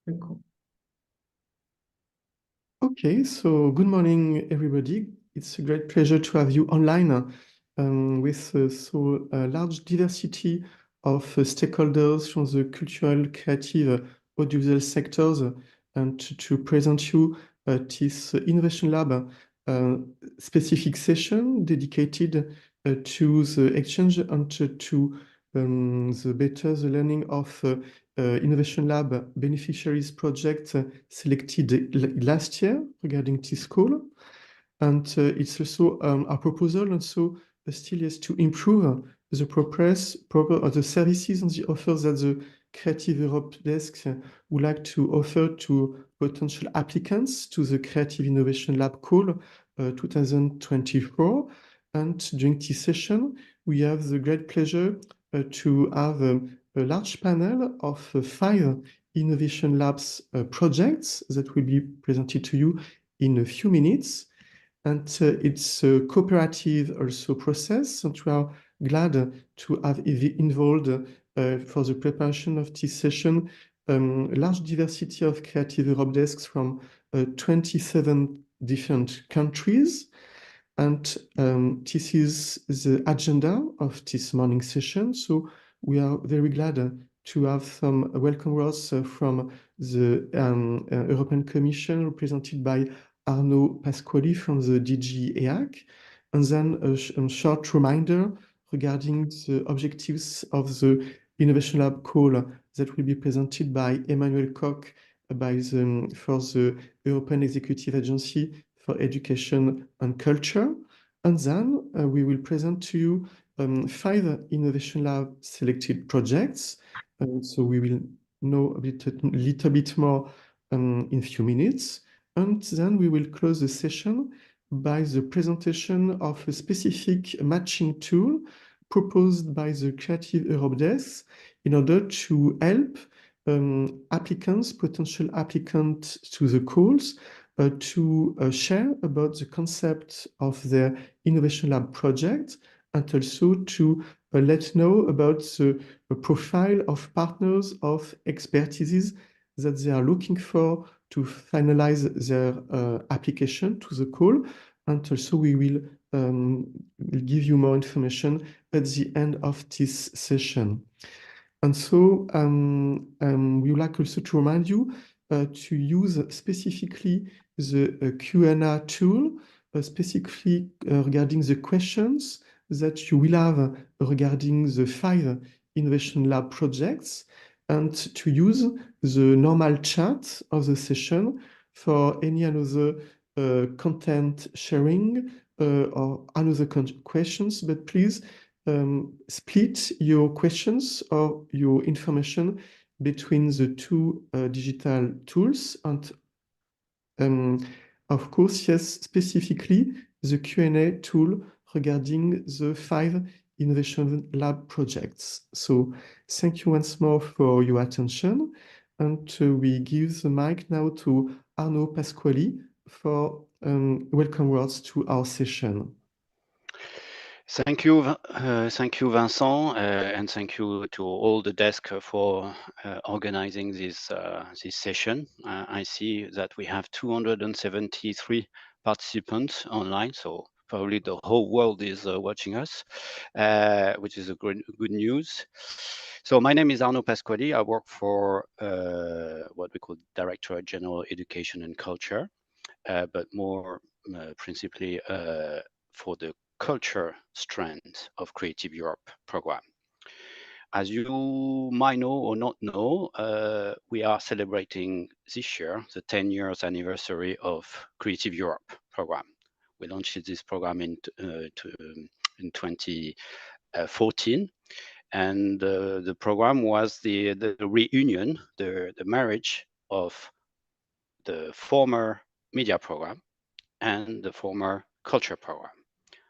Very cool. Okay, so good morning, everybody. It's a great pleasure to have you online with so a large diversity of stakeholders from the cultural, creative, audiovisual sectors and to present you this Innovation Lab specific session dedicated to the exchange and to the better the learning of Innovation Lab beneficiaries project selected last year regarding T-School. And it's also our proposal also still is to improve the progress of the services and the offers that the Creative Europe desk would like to offer to potential applicants to the Creative Innovation Lab Call 2024. And during this session, we have the great pleasure to have a large panel of 5 Innovation Labs projects that will be presented to you in a few minutes. And it's a cooperative also process, and we are glad to have involved for the preparation of this session a large diversity of Creative Europe desks from 27 different countries. And this is the agenda of this morning session. So we are very glad to have some welcome words from the European Commission represented by Arnaud Pasquali from the DG EAC, and then a short reminder regarding the objectives of the Innovation Lab call that will be presented by Emmanuel Koch for the European Executive Agency for Education and Culture. And then we will present to you 5 Innovation Lab selected projects. So we will know a little bit more in a few minutes. And then we will close the session by the presentation of a specific matching tool proposed by the Creative Europe Desk in order to help potential applicants to the calls to share about the concept of their Innovation Lab project, and also to let know about the profile of partners of expertises that they are looking for to finalize their application to the call. And also we will give you more information at the end of this session. And so we would like also to remind you to use specifically the Q&A tool, specifically regarding the questions that you will have regarding the 5 Innovation Lab projects, and to use the normal chat of the session for any another content sharing or another questions, but please split your questions or your information between the 2 digital tools. And of course, yes, specifically the Q&A tool regarding the 5 Innovation Lab projects. So thank you once more for your attention. And we give the mic now to Arnaud Pasquali for welcome words to our session. Thank you, Vincent, and thank you to all the desk for organizing this session. I see that we have 273 participants online, so probably the whole world is watching us, which is a good news. So my name is Arnaud Pasquali. I work for what we call Director General Education and Culture, but more principally for the culture strand of Creative Europe program. As you might know or not know, we are celebrating this year the 10 years anniversary of Creative Europe program. We launched this program in 2014, and the program was the reunion, the marriage of the former media program and the former culture program.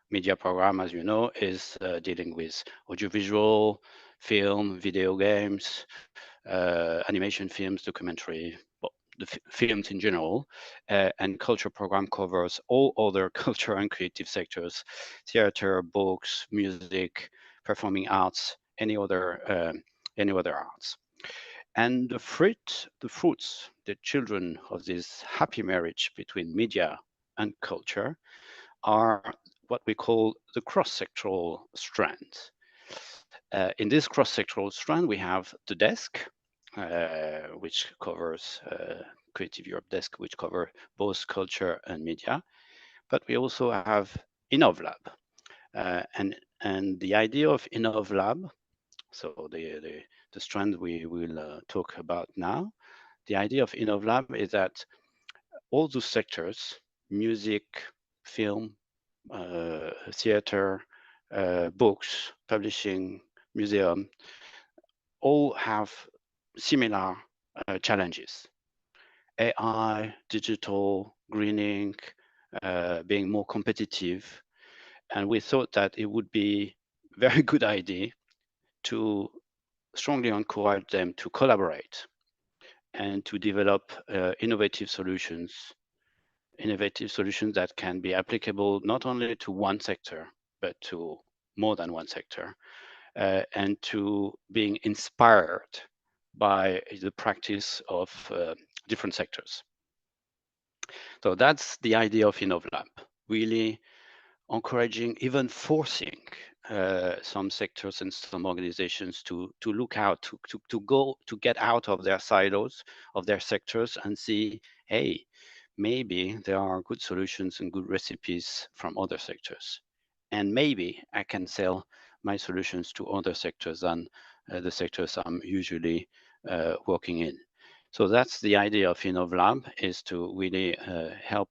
Media program, as you know, is dealing with audiovisual, film, video games, animation films, documentary, well, the films in general, and culture program covers all other culture and creative sectors: theater, books, music, performing arts, any other arts. And the fruits, the children of this happy marriage between media and culture are what we call the cross-sectoral strand. In this cross-sectoral strand, we have the desk, which covers Creative Europe desk, which cover both culture and media. But we also have InnovLab. And the idea of InnovLab, so the strand we will talk about now, the idea of InnovLab is that all those sectors, music, film, theater, books, publishing, museum, all have similar challenges. AI, digital, greening, being more competitive. And we thought that it would be a very good idea to strongly encourage them to collaborate and to develop innovative solutions that can be applicable not only to one sector, but to more than one sector, and to being inspired by the practice of different sectors. So that's the idea of InnovLab, really encouraging, even forcing some sectors and some organizations to look out, to get out of their silos, of their sectors, and see, hey, maybe there are good solutions and good recipes from other sectors. And maybe I can sell my solutions to other sectors than the sectors I'm usually working in. So that's the idea of InnovLab, is to really help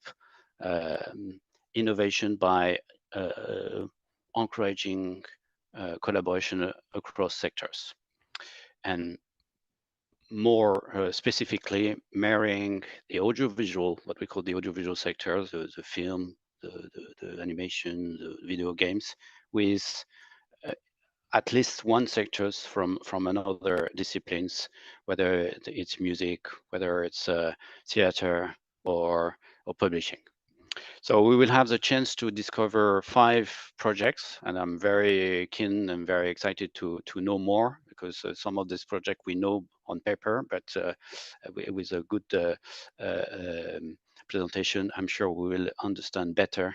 innovation by encouraging collaboration across sectors. And more specifically, marrying the audiovisual, what we call the audiovisual sector, the film, the animation, the video games, with at least one sectors from another disciplines, whether it's music, whether it's theater or publishing. So we will have the chance to discover 5 projects, and I'm very keen and very excited to know more, because some of this project we know on paper, but with a good presentation, I'm sure we will understand better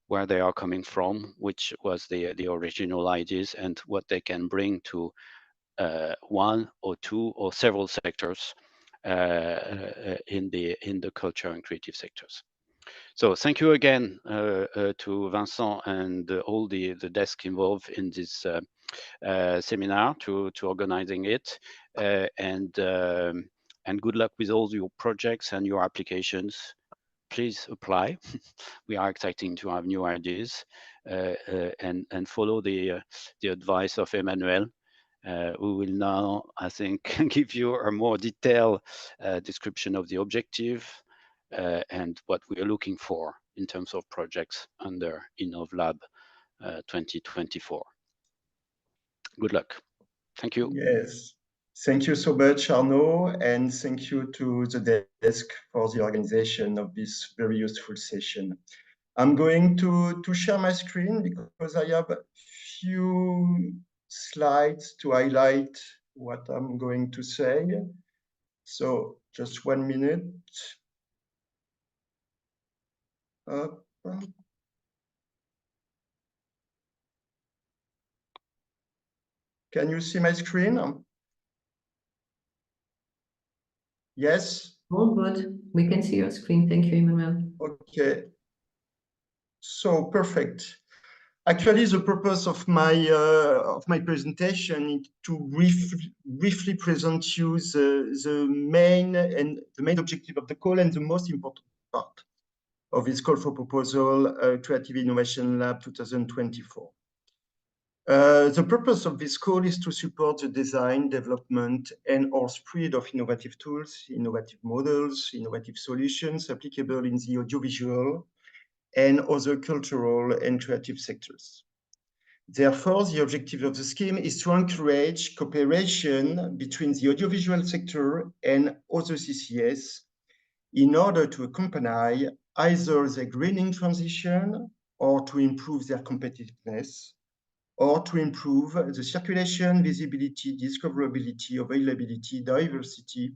where they are coming from, which was the original ideas, and what they can bring to one or two or several sectors in the culture and creative sectors. So thank you again to Vincent and all the desk involved in this seminar to organizing it, and good luck with all your projects and your applications. Please apply. We are excited to have new ideas, and follow the advice of Emmanuel. We will now, I think, give you a more detailed description of the objective and what we are looking for in terms of projects under InnovLab 2024. Good luck. Thank you. Yes. Thank you so much, Arnaud, and thank you to the desk for the organization of this very useful session. I'm going to share my screen because I have a few slides to highlight what I'm going to say. So just 1 minute. Can you see my screen? Yes? All good. We can see your screen. Thank you, Emmanuel. Okay. So perfect. Actually, the purpose of my presentation is to briefly present you the main objective of the call and the most important part of this call for proposal, Creative Innovation Lab 2024. The purpose of this call is to support the design, development, and/or spread of innovative tools, innovative models, innovative solutions applicable in the audiovisual and other cultural and creative sectors. Therefore, the objective of the scheme is to encourage cooperation between the audiovisual sector and other CCS in order to accompany either the greening transition or to improve their competitiveness, or to improve the circulation, visibility, discoverability, availability, diversity,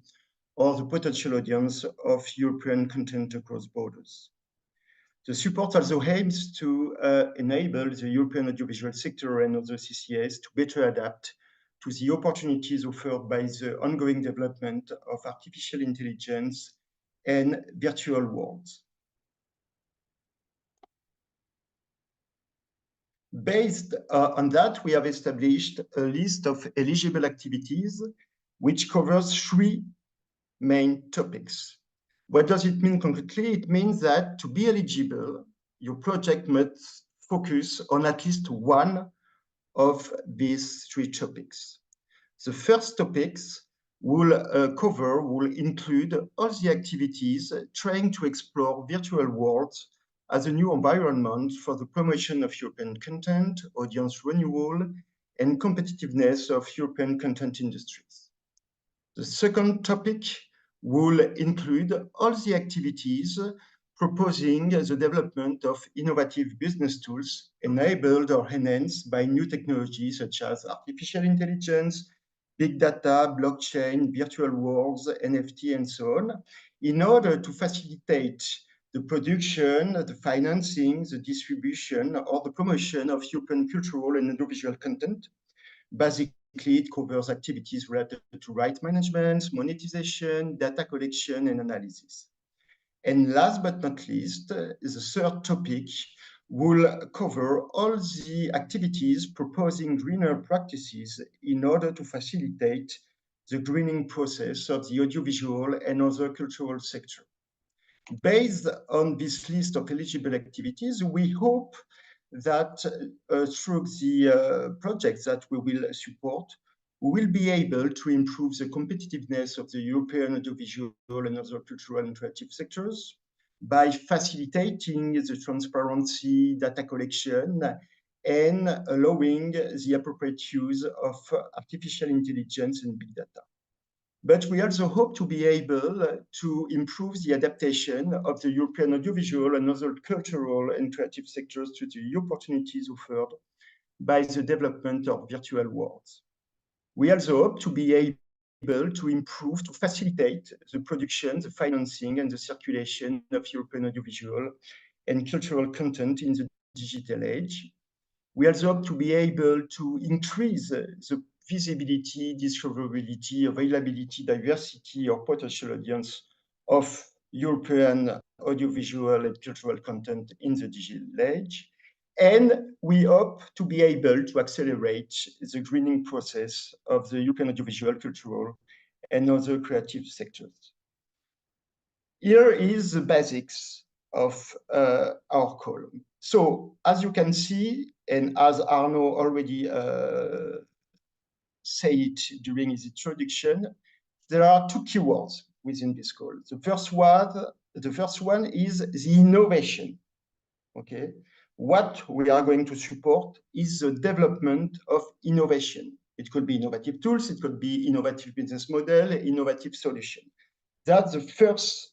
or the potential audience of European content across borders. The support also aims to enable the European audiovisual sector and other CCS to better adapt to the opportunities offered by the ongoing development of artificial intelligence and virtual worlds. Based on that, we have established a list of eligible activities which covers 3 main topics. What does it mean concretely? It means that to be eligible, your project must focus on at least one of these 3 topics. The first topics will include all the activities trying to explore virtual worlds as a new environment for the promotion of European content, audience renewal, and competitiveness of European content industries. The second topic will include all the activities proposing the development of innovative business tools enabled or enhanced by new technologies such as artificial intelligence, big data, blockchain, virtual worlds, NFT, and so on, in order to facilitate the production, the financing, the distribution, or the promotion of European cultural and audiovisual content. Basically, it covers activities related to rights management, monetization, data collection, and analysis. And last but not least, the third topic will cover all the activities proposing greener practices in order to facilitate the greening process of the audiovisual and other cultural sector. Based on this list of eligible activities, we hope that through the projects that we will support, we will be able to improve the competitiveness of the European audiovisual and other cultural and creative sectors by facilitating the transparency, data collection, and allowing the appropriate use of artificial intelligence and big data. But we also hope to be able to improve the adaptation of the European audiovisual and other cultural and creative sectors to the opportunities offered by the development of virtual worlds. We also hope to be able to improve, to facilitate the production, the financing, and the circulation of European audiovisual and cultural content in the digital age. We also hope to be able to increase the visibility, discoverability, availability, diversity, or potential audience of European audiovisual and cultural content in the digital age. And we hope to be able to accelerate the greening process of the European audiovisual, cultural, and other creative sectors. Here is the basics of our call. So, as you can see, and as Arnaud already said it during his introduction, there are 2 keywords within this call. The first one is the innovation. Okay, what we are going to support is the development of innovation. It could be innovative tools, it could be innovative business model, innovative solution. That's the first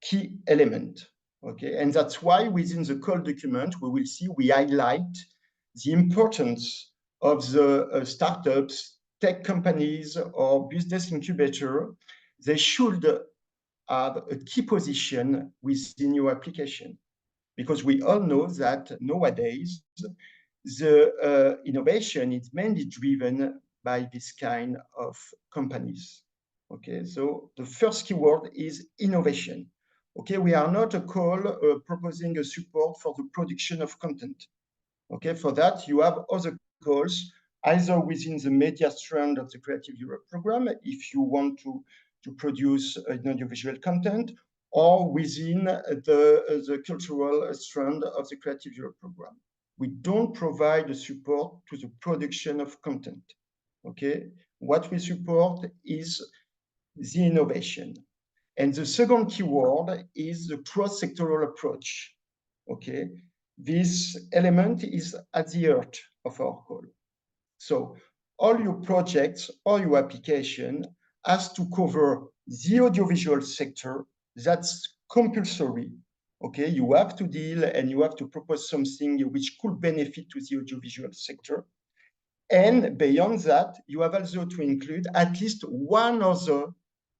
key element. Okay, and that's why within the call document we highlight the importance of the startups, tech companies, or business incubator. They should have a key position within your application, because we all know that nowadays the innovation is mainly driven by this kind of companies. Okay, so the first keyword is innovation. Okay, we are not a call proposing a support for the production of content. Okay, for that you have other calls, either within the media strand of the Creative Europe program, if you want to produce an audiovisual content, or within the cultural strand of the Creative Europe program. We don't provide the support to the production of content. Okay, what we support is the innovation. And the second keyword is the cross-sectoral approach. Okay, this element is at the heart of our call. So all your projects, all your application has to cover the audiovisual sector. That's compulsory. Okay, you have to deal and you have to propose something which could benefit to the audiovisual sector. And beyond that, you have also to include at least one other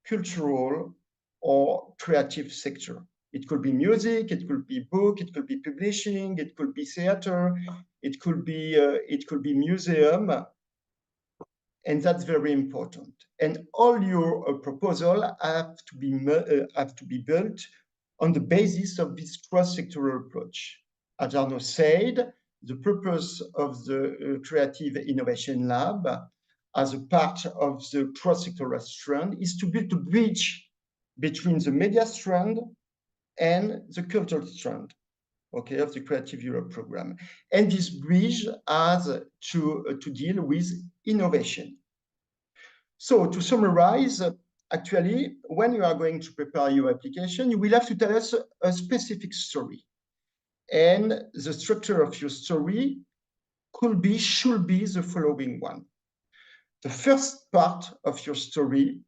cultural or creative sector. It could be music, it could be book, it could be publishing, it could be theater, it could be museum, and that's very important. And all your proposal have to be built on the basis of this cross-sectoral approach. As Arnaud said, the purpose of the Creative Innovation Lab as a part of the cross-sectoral strand is to build a bridge between the media strand and the cultural strand, okay, of the Creative Europe program. And this bridge has to deal with innovation. So to summarize, actually, when you are going to prepare your application, you will have to tell us a specific story. And the structure of your story should be the following one. The first part of your story,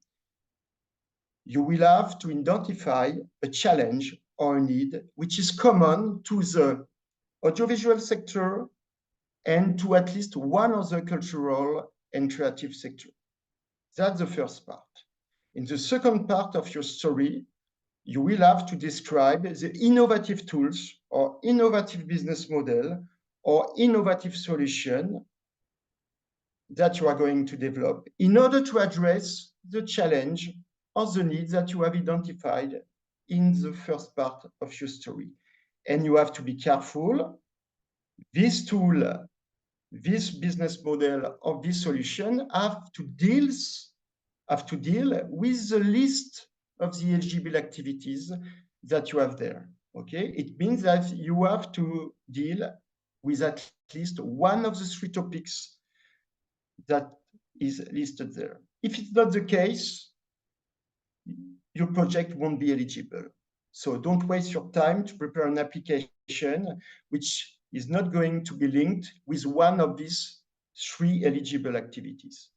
you will have to identify a challenge or a need which is common to the audiovisual sector and to at least one other cultural and creative sector. That's the first part. In the second part of your story, you will have to describe the innovative tools or innovative business model or innovative solution that you are going to develop in order to address the challenge or the needs that you have identified in the first part of your story. And you have to be careful. This tool, this business model, or this solution have to deal with the list of the eligible activities that you have there. Okay, it means that you have to deal with at least one of the three topics that is listed there. If it's not the case, your project won't be eligible. So don't waste your time to prepare an application which is not going to be linked with one of these three eligible activities.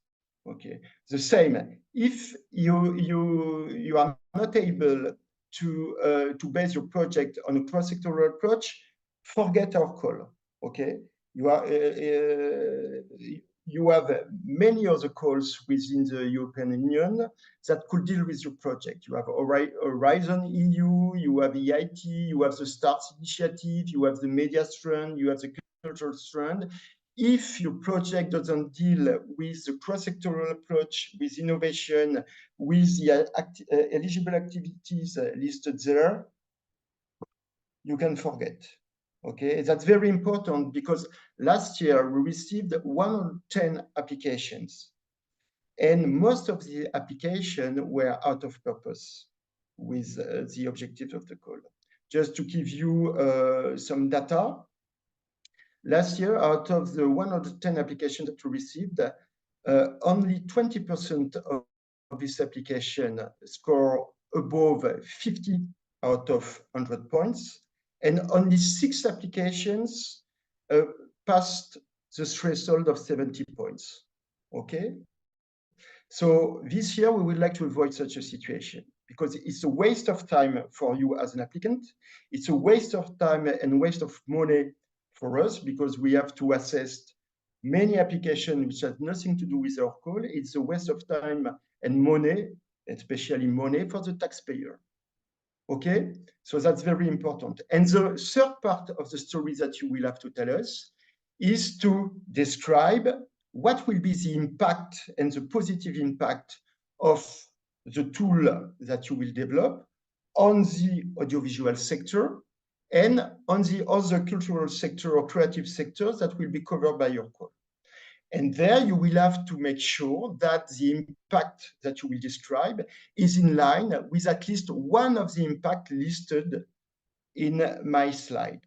Okay, the same. If you are not able to base your project on a cross-sectoral approach, forget our call. Okay, you have many other calls within the European Union that could deal with your project. You have Horizon EU, you have EIT, you have the STARS initiative, you have the media strand, you have the cultural strand. If your project doesn't deal with the cross-sectoral approach, with innovation, with the eligible activities listed there, you can forget. Okay, that's very important because last year we received 110 applications, and most of the applications were out of purpose with the objective of the call. Just to give you some data, last year, out of the 110 applications that we received, only 20% of this application score above 50 out of 100 points, and only 6 applications passed the threshold of 70 points. Okay? So this year, we would like to avoid such a situation because it's a waste of time for you as an applicant. It's a waste of time and waste of money for us because we have to assess many applications which have nothing to do with our call. It's a waste of time and money, especially money for the taxpayer. Okay, so that's very important. And the third part of the story that you will have to tell us is to describe what will be the impact and the positive impact of the tool that you will develop on the audiovisual sector and on the other cultural sector or creative sectors that will be covered by your call. And there you will have to make sure that the impact that you will describe is in line with at least one of the impact listed in my slide.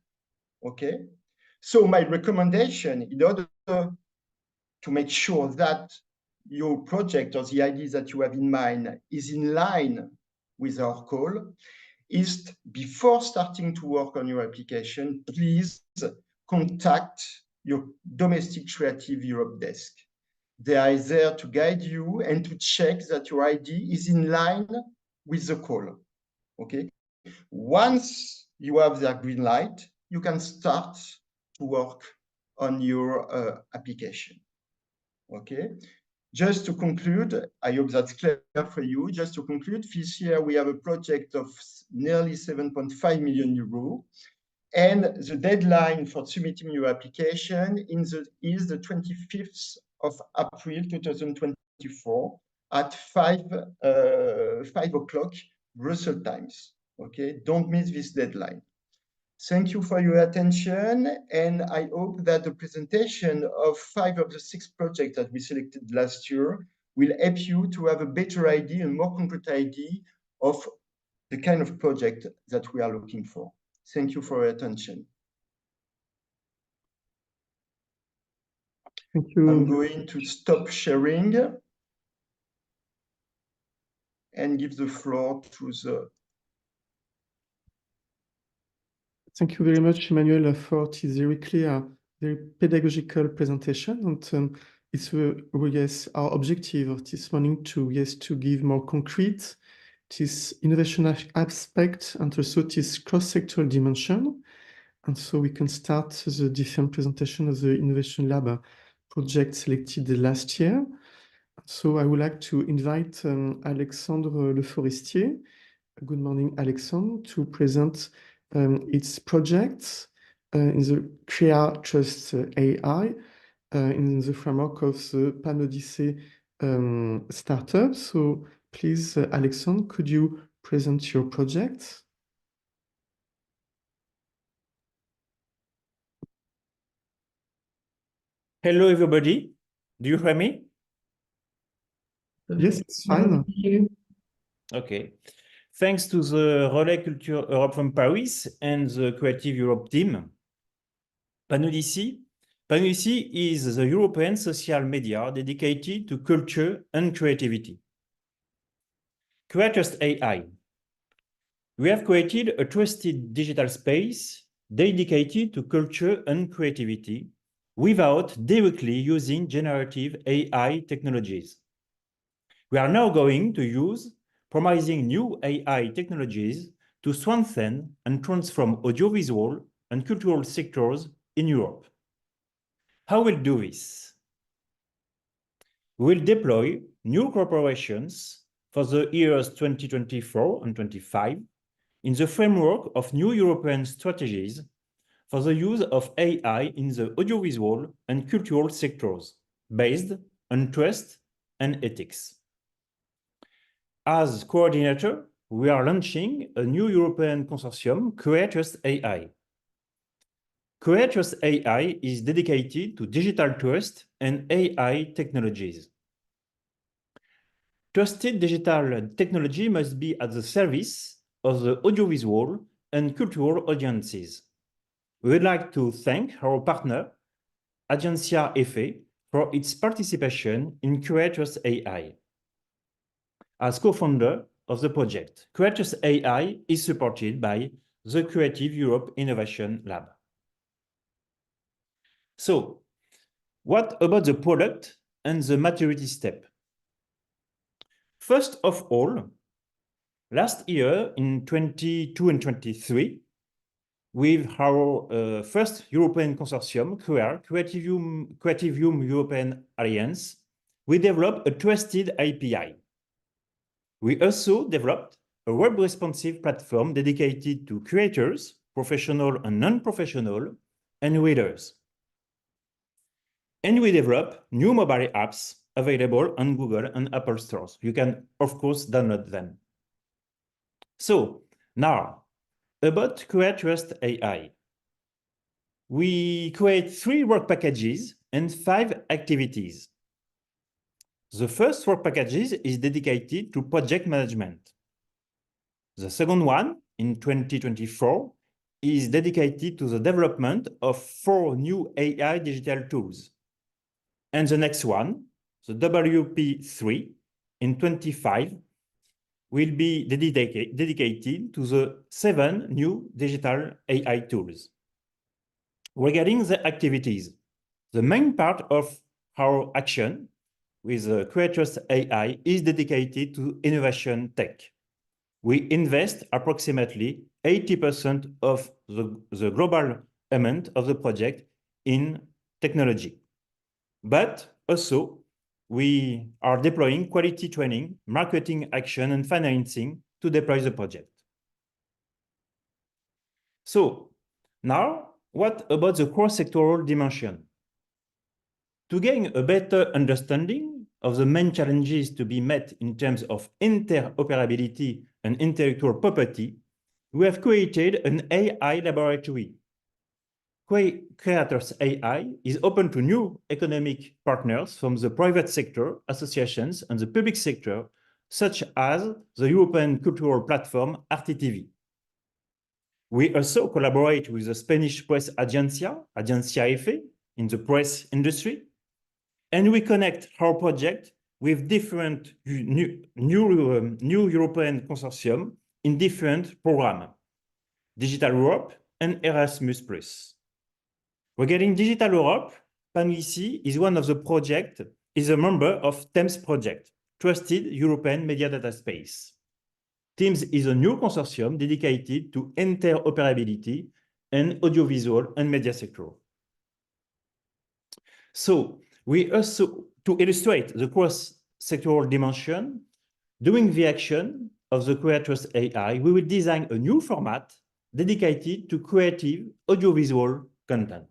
Okay? So my recommendation in order to make sure that your project or the ideas that you have in mind is in line with our call is before starting to work on your application, please contact your domestic Creative Europe desk. They are there to guide you and to check that your idea is in line with the call. Okay. Once you have that green light, you can start to work on your application. Okay. Just to conclude, I hope that's clear for you. Just to conclude, this year we have a project of nearly 7.5 million euros. And the deadline for submitting your application is the 25th of April 2024 at 5 o'clock Brussels times. Okay, don't miss this deadline. Thank you for your attention, and I hope that the presentation of 5 of the 6 projects that we selected last year will help you to have a better idea, a more concrete idea of the kind of project that we are looking for. Thank you for your attention. Thank you. I'm going to stop sharing and give the floor to the... Thank you very much, Emmanuel, for this very clear, very pedagogical presentation. And it's yes, our objective of this morning to give more concrete this innovation aspect and also this cross-sectoral dimension. And so we can start the different presentation of the Innovation Lab project selected last year. So I would like to invite Alexandre Le Forestier. Good morning, Alexandre, to present its projects in the Crea Trust AI in the framework of the PanOdyssey startup. So please, Alexandre, could you present your project? Hello, everybody. Do you hear me? Yes, it's fine. Thank you. Okay. Thanks to the Relais Culture Europe from Paris and the Creative Europe team, PanOdyssey is the European social media dedicated to culture and creativity. Crea Trust AI. We have created a trusted digital space dedicated to culture and creativity without directly using generative AI technologies. We are now going to use promising new AI technologies to strengthen and transform audiovisual and cultural sectors in Europe. How we'll do this? We will deploy new corporations for the years 2024 and 25 in the framework of new European strategies for the use of AI in the audiovisual and cultural sectors based on trust and ethics. As coordinator, we are launching a new European consortium, Crea Trust AI. Crea Trust AI is dedicated to digital trust and AI technologies. Trusted digital technology must be at the service of the audiovisual and cultural audiences. We would like to thank our partner, Agencia EFE, for its participation in Crea Trust AI. As co-founder of the project, Crea Trust AI is supported by the Creative Europe Innovation Lab. So, what about the product and the maturity step? First of all, last year in 22 and 23, with our first European consortium, Creativium European Alliance, we developed a trusted API. We also developed a web-responsive platform dedicated to creators, professional and non-professional, and readers. And we developed new mobile apps available on Google and Apple stores. You can, of course, download them. So now, about Crea Trust AI. We create 3 work packages and 5 activities. The first work packages is dedicated to project management. The second one, in 2024, is dedicated to the development of 4 new AI digital tools. And the next one, the WP3, in 25, will be dedicated to the 7 new digital AI tools. Regarding the activities, the main part of our action with Crea Trust AI is dedicated to innovation tech. We invest approximately 80% of the global amount of the project in technology. But Also, we are deploying quality training, marketing action, and financing to deploy the project. So now, what about the cross-sectoral dimension? To gain a better understanding of the main challenges to be met in terms of interoperability and intellectual property, we have created an AI laboratory. Creators AI is open to new economic partners from the private sector, associations, and the public sector, such as the European cultural platform RTTV. We also collaborate with the Spanish press Agencia EFE, in the press industry, and we connect our project with different new European consortium in different programs, Digital Europe and Erasmus+. Regarding Digital Europe, PANUICI is one of the projects, is a member of TEMS project, Trusted European Media Data Space. TEMS is a new consortium dedicated to interoperability and audiovisual and media sector. So we also, to illustrate the cross-sectoral dimension, during the action of the Creators AI, we will design a new format dedicated to creative audiovisual content.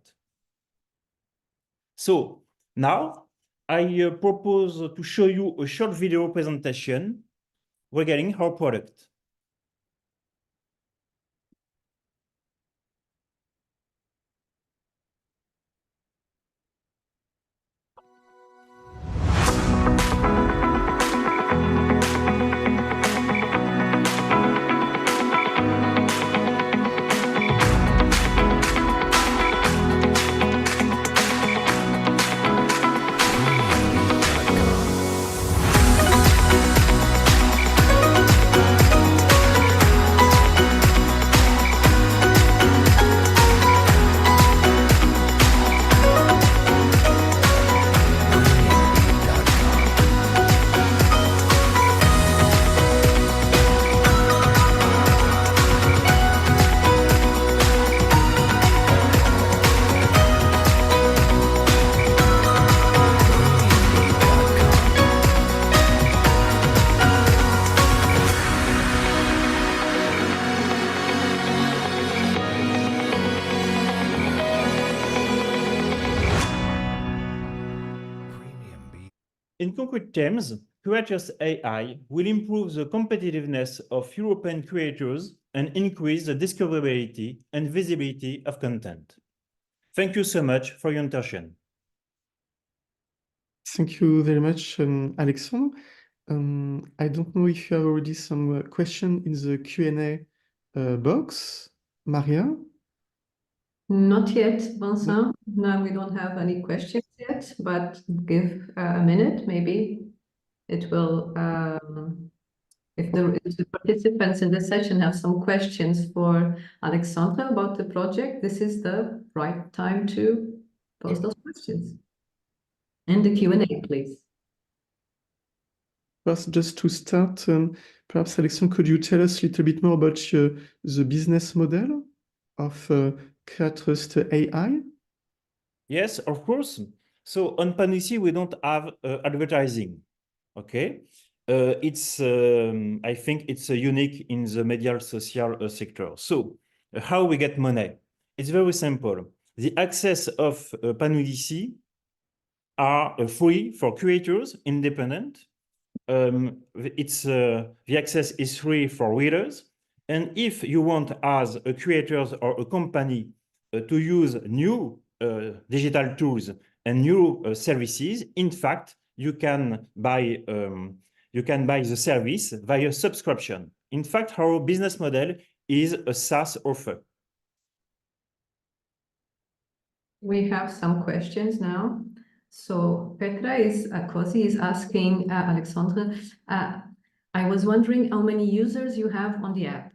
So now I propose to show you a short video presentation regarding our product. In concrete terms, Creators AI will improve the competitiveness of European creators and increase the discoverability and visibility of content. Thank you so much for your attention. Thank you very much, Alexandre. I don't know if you have already some question in the Q&A box. Maria? Not yet, Vincent. No, we don't have any questions yet, but give a minute, maybe it will, if the participants in the session have some questions for Alexandre about the project, this is the right time to pose those questions. In the Q&A, please. First, just to start, perhaps Alexandre, could you tell us a little bit more about the business model of Creators AI? Yes, of course. So on PANUICI, we don't have advertising. Okay, I think it's unique in the media social sector. So how we get money? It's very simple. The access of PANUICI are free for creators, independent. The access is free for readers. And if you want, as a creator or a company, to use new digital tools and new services, in fact, you can buy the service via subscription. In fact, our business model is a SaaS offer. We have some questions now. So Petra Kosi is asking Alexandre, I was wondering how many users you have on the app.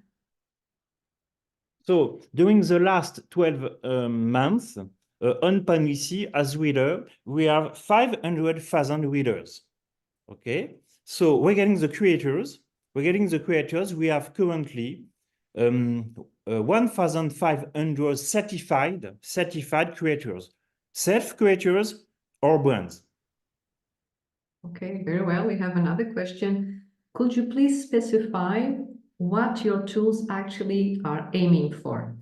So during the last 12 months, on PANUICI, as reader, we have 500,000 readers. Okay, so regarding the creators, we have currently 1,500 certified creators, self-creators or brands. Okay, very well. We have another question. Could you please specify what your tools actually are aiming for?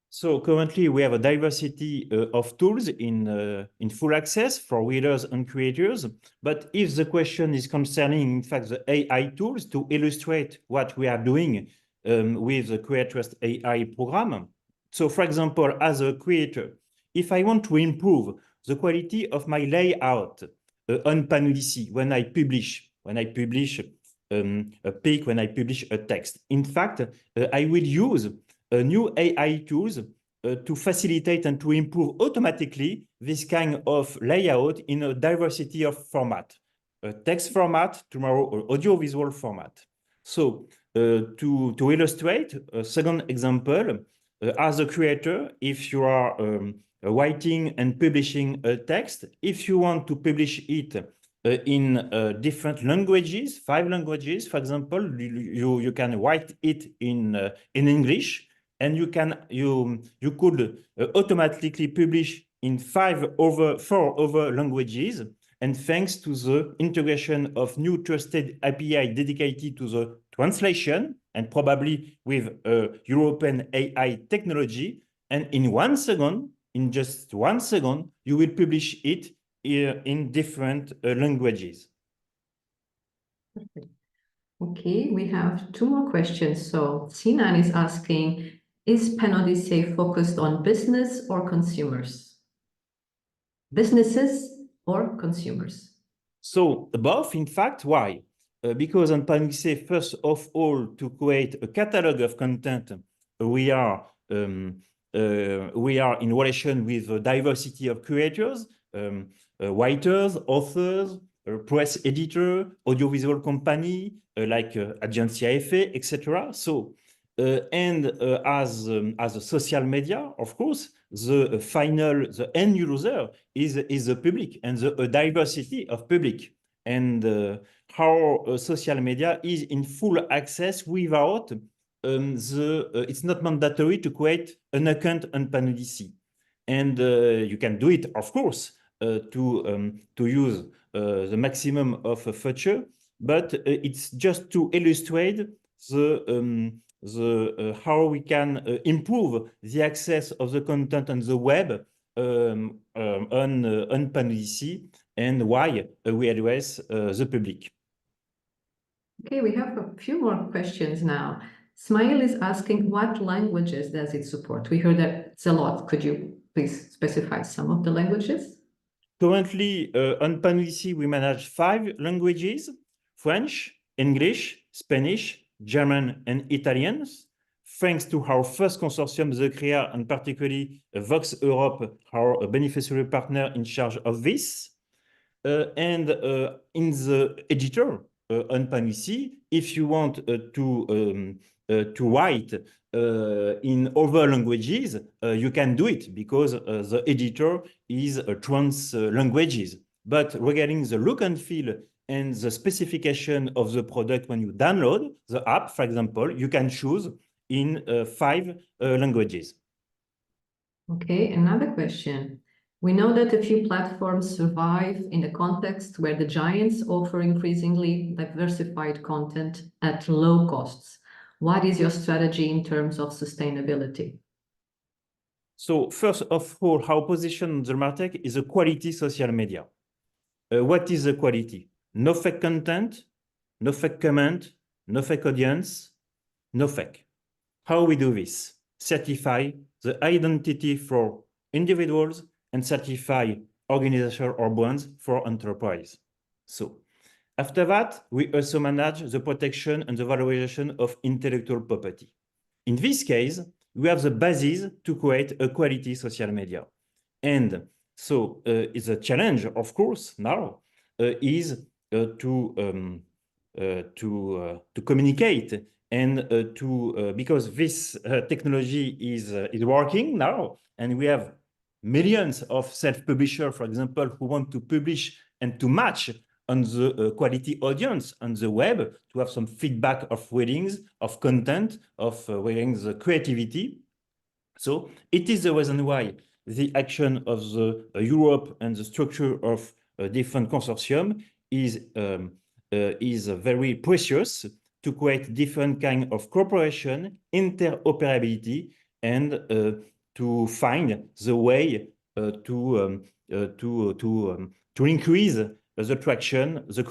So currently we have a diversity of tools in full access for readers and creators. But if the question is concerning, in fact, the AI tools to illustrate what we are doing with the Creatrust AI program. So for example, as a creator, if I want to improve the quality of my layout on Panodicee when I publish a pic, when I publish a text, in fact, I will use new AI tools to facilitate and to improve automatically this kind of layout in a diversity of format, a text format, tomorrow or audiovisual format. So to illustrate a second example, as a creator, if you are writing and publishing a text, if you want to publish it in different languages, 5 languages, for example, you can write it in English, and you could automatically publish in 4 other languages. And thanks to the integration of new trusted API dedicated to the translation, and probably with European AI technology, and in just 1 second, you will publish it in different languages. Okay, we have 2 more questions. So Sinan is asking, is Panodicee focused on business or consumers? Businesses or consumers? So both, in fact. Why? Because on Panodicee, first of all, to create a catalog of content, we are in relation with a diversity of creators, writers, authors, press editor, audiovisual company, like Agenzia EFE, etc. So, and as a social media, of course, the end user is the public and a diversity of public. And how social media is in full access without it's not mandatory to create an account on Panodicee. And you can do it, of course, to use the maximum of a feature, but it's just to illustrate how we can improve the access of the content on the web on Panodicee, and why we address the public. Okay, we have a few more questions now. Smile is asking, what languages does it support? We heard that it's a lot. Could you please specify some of the languages? Currently, on Panodicee, we manage 5 languages: French, English, Spanish, German, and Italian. Thanks to our first consortium, the CREA, and particularly Vox Europe, our beneficiary partner in charge of this. And in the editor on Panodicee, if you want to write in other languages, you can do it, because the editor is trans languages. But regarding the look and feel and the specification of the product when you download the app, for example, you can choose in 5 languages. Okay, another question. We know that a few platforms survive in a context where the giants offer increasingly diversified content at low costs. What is your strategy in terms of sustainability? So first of all, our position on the market is a quality social media. What is the quality? No fake content, no fake comment, no fake audience, no fake. How we do this? Certify the identity for individuals and certify organization or brands for enterprise. So after that, we also manage the protection and the valorization of intellectual property. In this case, we have the basis to create a quality social media. And so it's a challenge, of course, now is to communicate and because this technology is working now, and we have millions of self-publishers, for example, who want to publish and to match on the quality audience on the web, to have some feedback of readings, of content, of readings, the creativity. So it is the reason why the action of the Europe and the structure of different consortium is very precious to create different kind of cooperation, interoperability, and to find the way to increase the traction, the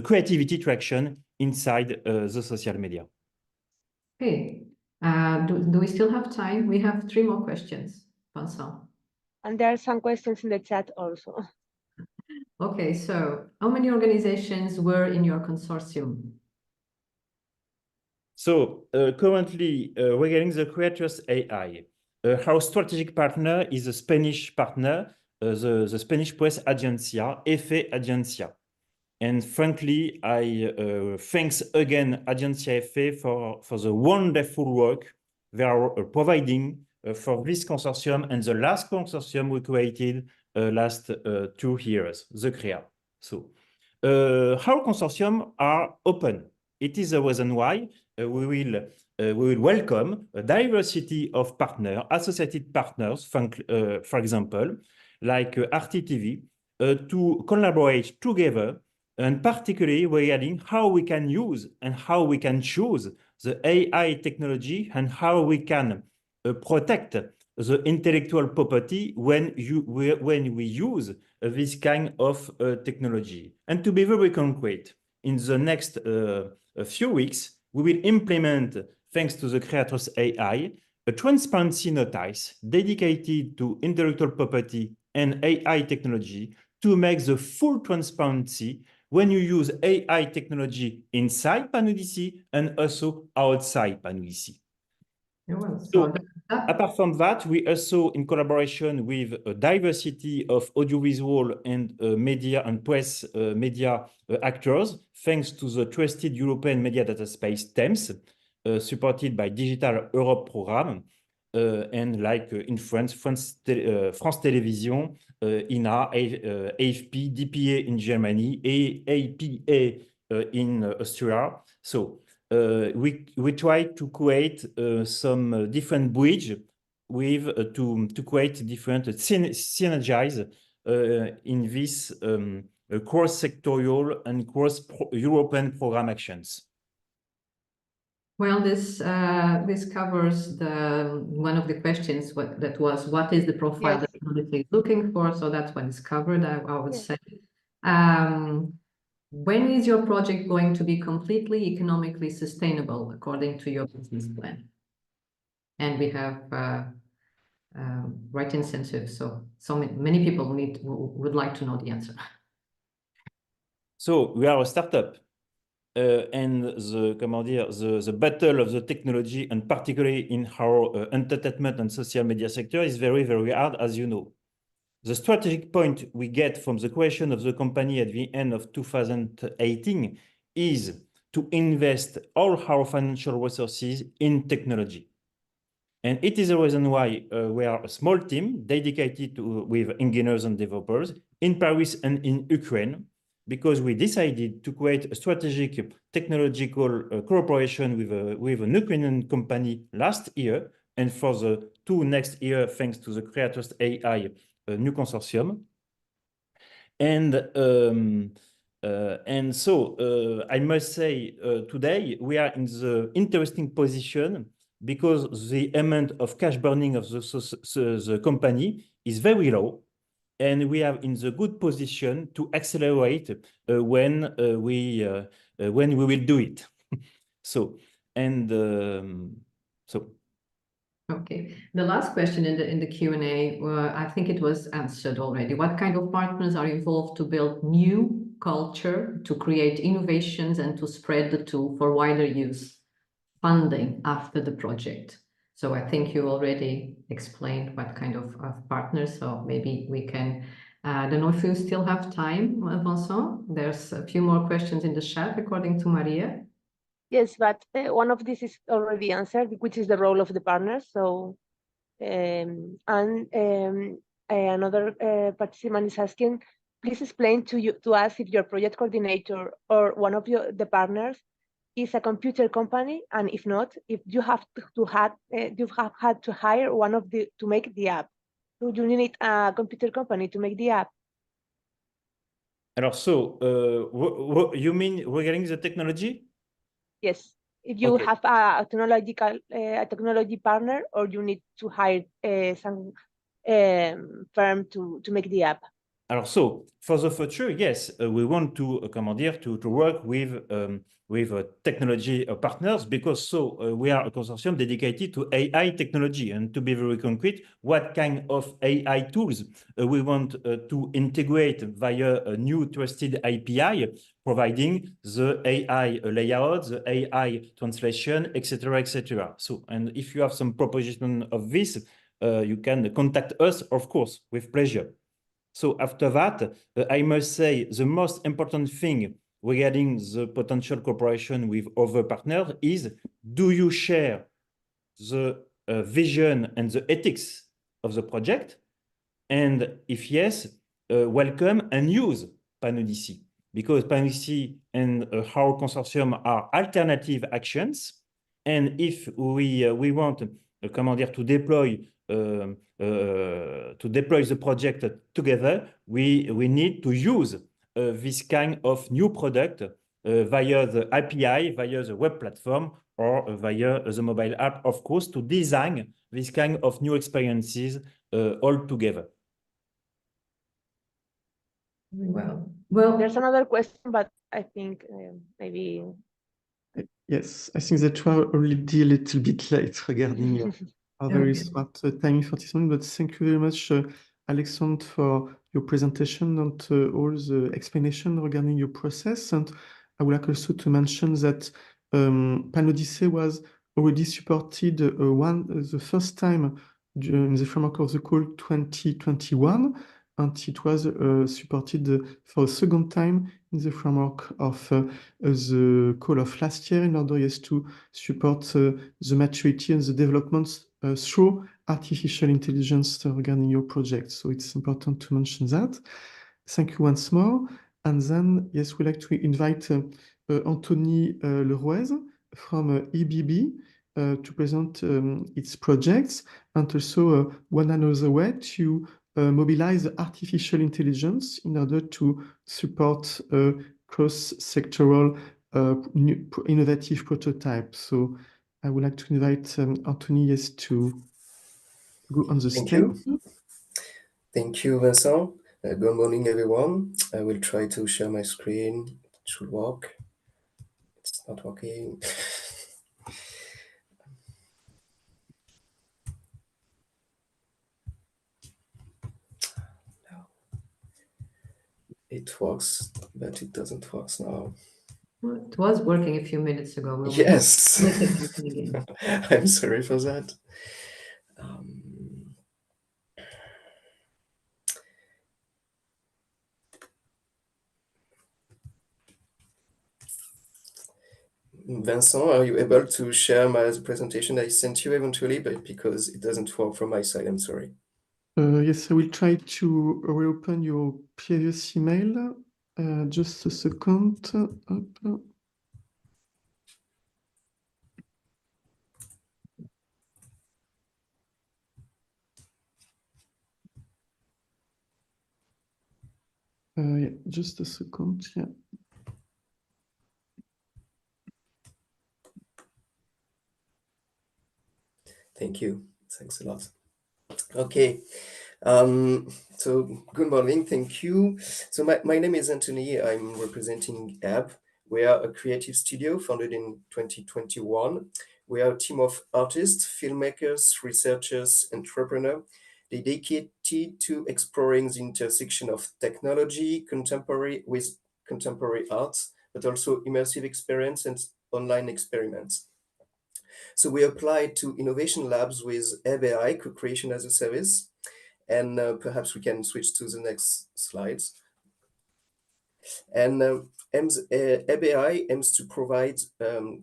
creativity traction inside the social media. Okay. Do we still have time? We have 3 more questions, Vincent. And there are some questions in the chat also. Okay, so how many organizations were in your consortium? So currently, regarding the Creators AI, our strategic partner is a Spanish partner, the Spanish press agencia, EFE Agencia. And frankly, I thanks again Agencia EFE for the wonderful work they are providing for this consortium and the last consortium we created last 2 years, the CREA. So our consortium are open. It is the reason why we will welcome a diversity of partners, associated partners, for example, like RTTV, to collaborate together, and particularly regarding how we can use and how we can choose the AI technology and how we can protect the intellectual property when we use this kind of technology. And to be very concrete, in the next few weeks, we will implement, thanks to the Creators AI, a transparency notice dedicated to intellectual property and AI technology to make the full transparency when you use AI technology inside PAN-UDC and also outside PAN-UDC. Well, So, apart from that, we also, in collaboration with a diversity of audiovisual and media and press media actors, thanks to the trusted European Media Data Space TEMS, supported by Digital Europe program, and like in France Télévisions, INA, AFP, DPA in Germany, APA in Austria. So we try to create some different bridge with to create different synergize in this cross-sectorial and cross-European program actions. Well, this covers one of the questions that was what is the profile that Monolith is looking for? So that's what is covered, I would say. When is your project going to be completely economically sustainable according to your business plan? And we have right incentives. So many people would like to know the answer. So we are a startup. And the battle of the technology, and particularly in our entertainment and social media sector, is very, very hard, as you know. The strategic point we get from the creation of the company at the end of 2018 is to invest all our financial resources in technology. And it is the reason why we are a small team dedicated with engineers and developers in Paris and in Ukraine, because we decided to create a strategic technological cooperation with an Ukrainian company last year, and for the 2 next years, thanks to the Creators AI new consortium. And so I must say today we are in the interesting position because the amount of cash burning of the company is very low. And we are in the good position to accelerate when we will do it. So. Okay. The last question in the Q&A, I think it was answered already. What kind of partners are involved to build new culture, to create innovations, and to spread the tool for wider use? Funding after the project. So I think you already explained what kind of partners, so maybe we can, I don't know if you still have time, Vincent. There's a few more questions in the chat according to Maria. Yes, but one of these is already answered, which is the role of the partners. So, another participant is asking, please explain to us if your project coordinator or one of the partners is a computer company, and if not, if you have had to hire one of to make the app. So you need a computer company to make the app. Alors, so you mean regarding the technology? Yes. If you Okay. have a technology partner, or you need to hire some firm to make the app. Alors, so for the future, yes, we want to, comment dire, to work with technology partners, because we are a consortium dedicated to AI technology. And to be very concrete, what kind of AI tools we want to integrate via a new trusted API, providing the AI layout, the AI translation, etc., etc. So, and if you have some proposition of this, you can contact us, of course, with pleasure. So after that, I must say the most important thing regarding the potential cooperation with other partners is, do you share the vision and the ethics of the project? And if yes, welcome and use PanOdyssey, because PanOdyssey and our consortium are alternative actions. And if we want, comment dire, to deploy the project together, we need to use this kind of new product via the API, via the web platform, or via the mobile app, of course, to design this kind of new experiences all together. Well, There's another question, but I think maybe. Yes, I think that we are already a little bit late regarding our very smart timing for this moment, but thank you very much, Alexandre, for your presentation and all the explanation regarding your process. And I would like also to mention that PanOdyssey was already supported the first time in the framework of the call 2021, and it was supported for a second time in the framework of the call of last year, in order, yes, to support the maturity and the developments through artificial intelligence regarding your project. So it's important to mention that. Thank you once more. And then, yes, we'd like to invite Anthony Leroy from EBB to present its projects, and also one another way to mobilize artificial intelligence in order to support cross-sectoral innovative prototypes. So I would like to invite Anthony, yes, to go on the Thank stage. you. Thank you, Vincent. Good morning, everyone. I will try to share my screen. It should work. It's not working. No. It works, but it doesn't work now. it was working a few minutes ago. We'll Yes. make it happen again. I'm sorry for that. Vincent, are you able to share my presentation I sent you eventually, but because it doesn't work from my side, I'm sorry. Yes, I will try to reopen your previous email. Just a second. Up. Yeah, just a second. Yeah. Thank you. Thanks a lot. Okay. So good morning. Thank you. So my name is Anthony. I'm representing AB. We are a creative studio founded in 2021. We are a team of artists, filmmakers, researchers, entrepreneurs dedicated to exploring the intersection of technology, contemporary arts, but also immersive experience and online experiments. So we applied to innovation labs with ABI, co-creation as a service. And perhaps we can switch to the next slides. And ABI aims to provide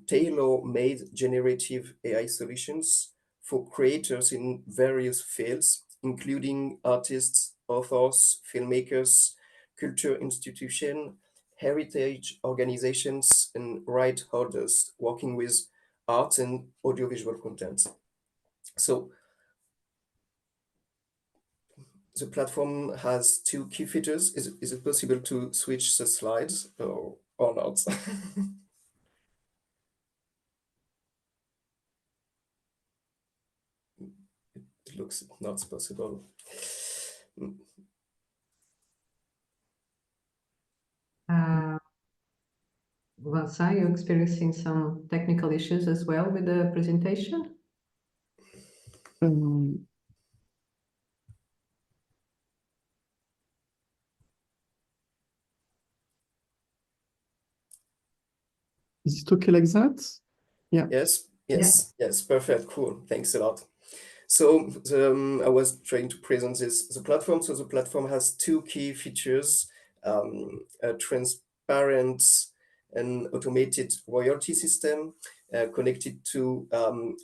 tailor-made generative AI solutions for creators in various fields, including artists, authors, filmmakers, culture institutions, heritage organizations, and right holders working with art and audiovisual content. So the platform has two key features. Is it possible to switch the slides or not? It looks not possible. Vincent, you're experiencing some technical issues as well with the presentation? Is it okay like that? Yeah. Yes, perfect, cool. Thanks a lot. So I was trying to present the platform. So the platform has two key features: a transparent and automated royalty system connected to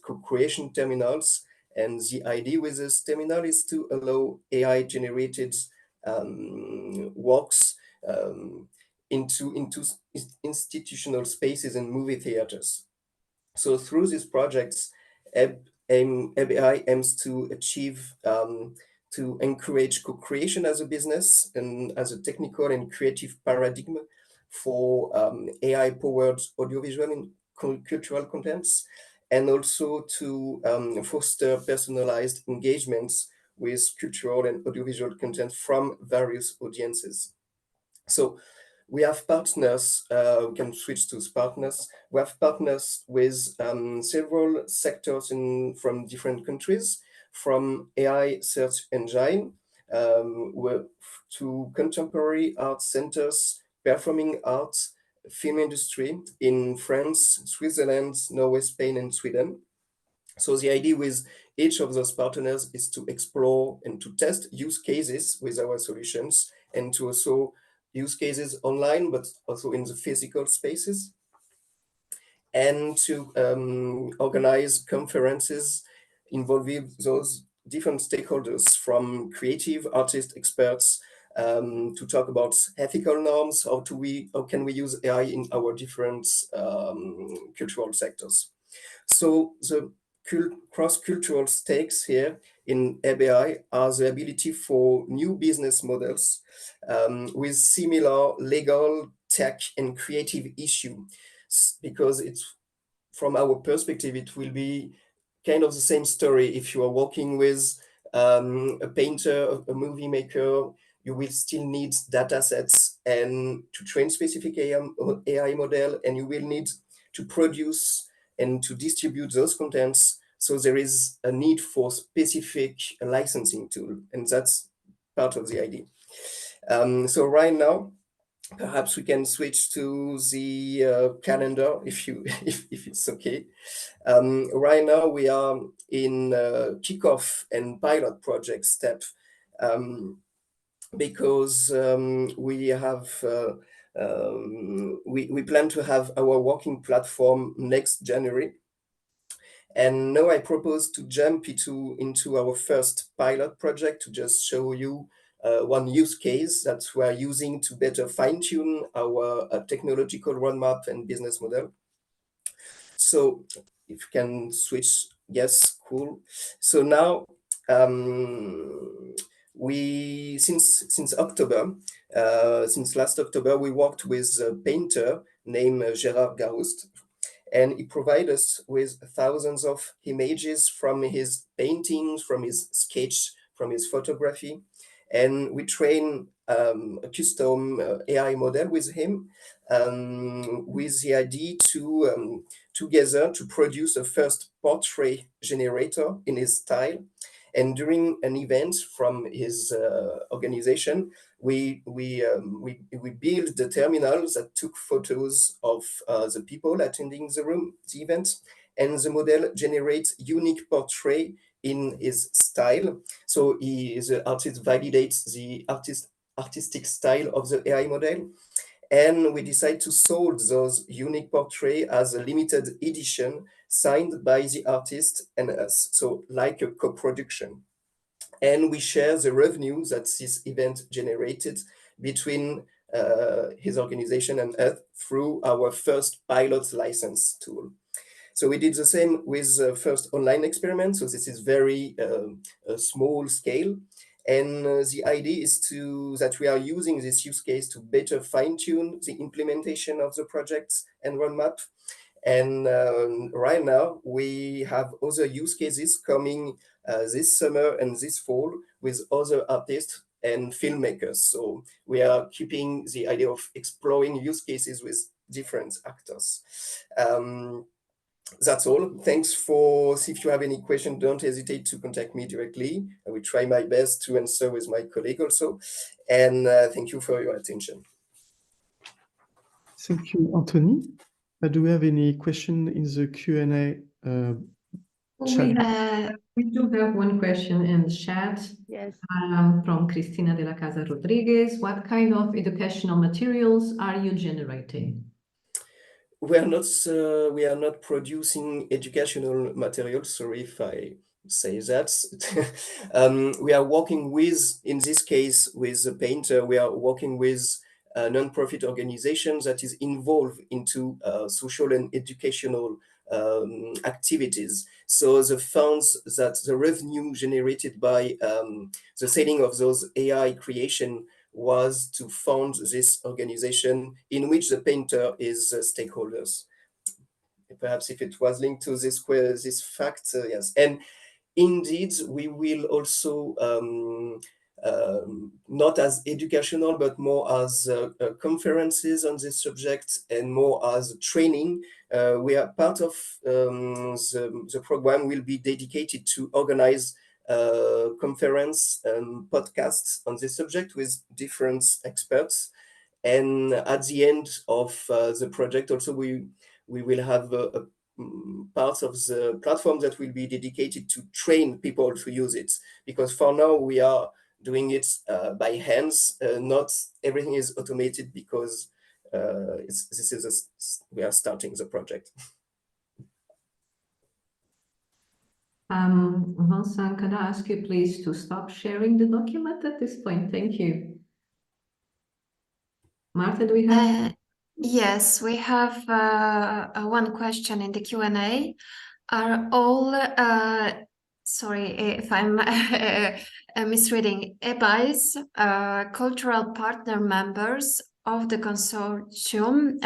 co-creation terminals. And the idea with this terminal is to allow AI-generated works into institutional spaces and movie theaters. So through these projects, ABI aims to achieve to encourage co-creation as a business and as a technical and creative paradigm for AI-powered audiovisual and cultural contents, and also to foster personalized engagements with cultural and audiovisual content from various audiences. So we have partners, we can switch to partners. We have partners with several sectors from different countries, from AI search engine to contemporary art centers, performing arts, film industry in France, Switzerland, Norway, Spain, and Sweden. So the idea with each of those partners is to explore and to test use cases with our solutions, and to also use cases online, but also in the physical spaces, and to organize conferences involving those different stakeholders, from creative artist experts to talk about ethical norms. How can we use AI in our different cultural sectors? So the cross-cultural stakes here in ABI are the ability for new business models with similar legal, tech, and creative issue, because it's, from our perspective, it will be kind of the same story. If you are working with a painter, a movie maker, you will still need data sets and to train specific AI model, and you will need to produce and to distribute those contents. So there is a need for specific licensing tool, and that's part of the idea. So right now, perhaps we can switch to the calendar if it's okay. Right now we are in kickoff and pilot project step, because we plan to have our working platform next January. And now I propose to jump into our first pilot project to just show you one use case that we're using to better fine-tune our technological roadmap and business model. So if you can switch, yes, cool. So now since October, since last October, we worked with a painter named Gérard Garouste, and he provided us with thousands of images from his paintings, from his sketch, from his photography. And we train a custom AI model with him, with the idea to together to produce a first portrait generator in his style. And during an event from his organization, we built the terminals that took photos of the people attending the event, and the model generates unique portrait in his style. So the artist validates the artistic style of the AI model, and we decide to sold those unique portrait as a limited edition signed by the artist and us, so like a co-production. And we share the revenue that this event generated between his organization and us through our first pilot license tool. So we did the same with the first online experiment. So this is very small scale. And the idea is that we are using this use case to better fine-tune the implementation of the projects and roadmap. And right now, we have other use cases coming this summer and this fall with other artists and filmmakers. So we are keeping the idea of exploring use cases with different actors. That's all. Thanks for, if you have any question, don't hesitate to contact me directly. I will try my best to answer with my colleague also. And thank you for your attention. Thank you, Anthony. Do we have any question in the Q&A chat? We do have one question in the chat. Yes. From Cristina de la Casa Rodriguez. What kind of educational materials are you generating? We are not producing educational materials. Sorry if I say that. We are working with, in this case, with the painter. We are working with a non-profit organization that is involved into social and educational activities. So the funds, that the revenue generated by the selling of those AI creation was to fund this organization in which the painter is stakeholders. Perhaps if it was linked to this fact, yes. And indeed, we will also not as educational, but more as conferences on this subject and more as training. We are part of the program will be dedicated to organize conference and podcasts on this subject with different experts. And at the end of the project, also we will have parts of the platform that will be dedicated to train people to use it. Because for now we are doing it by hands. Not everything is automated because we are starting the project. Vincent, can I ask you please to stop sharing the document at this point? Thank you. Marta, do we have? Yes, we have one question in the Q&A. Are all, sorry if I'm misreading, EBAs, cultural partner members of the consortium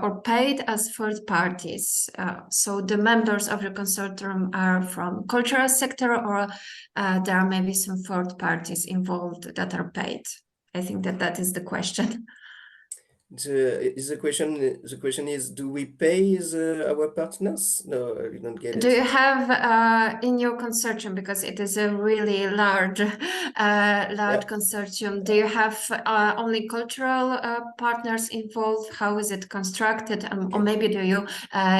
or paid as third parties? So the members of the consortium are from cultural sector, or there are maybe some third parties involved that are paid? I think that is the question. The question is, do we pay our partners? No, I didn't get it. Do you have in your consortium, because it is a really large consortium, do you have only cultural partners involved? How is it constructed? Or maybe do you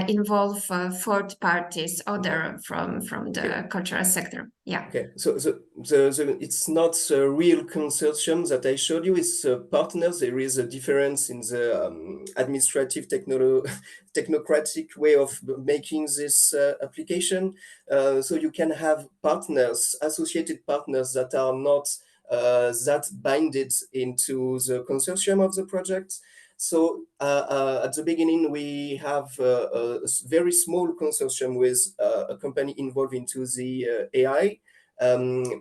involve third parties, other from the cultural sector? Yeah. Okay, so it's not a real consortium that I showed you. It's partners. There is a difference in the administrative technocratic way of making this application. So you can have partners, associated partners that are not that binded into the consortium of the project. So at the beginning, we have a very small consortium with a company involved into the AI,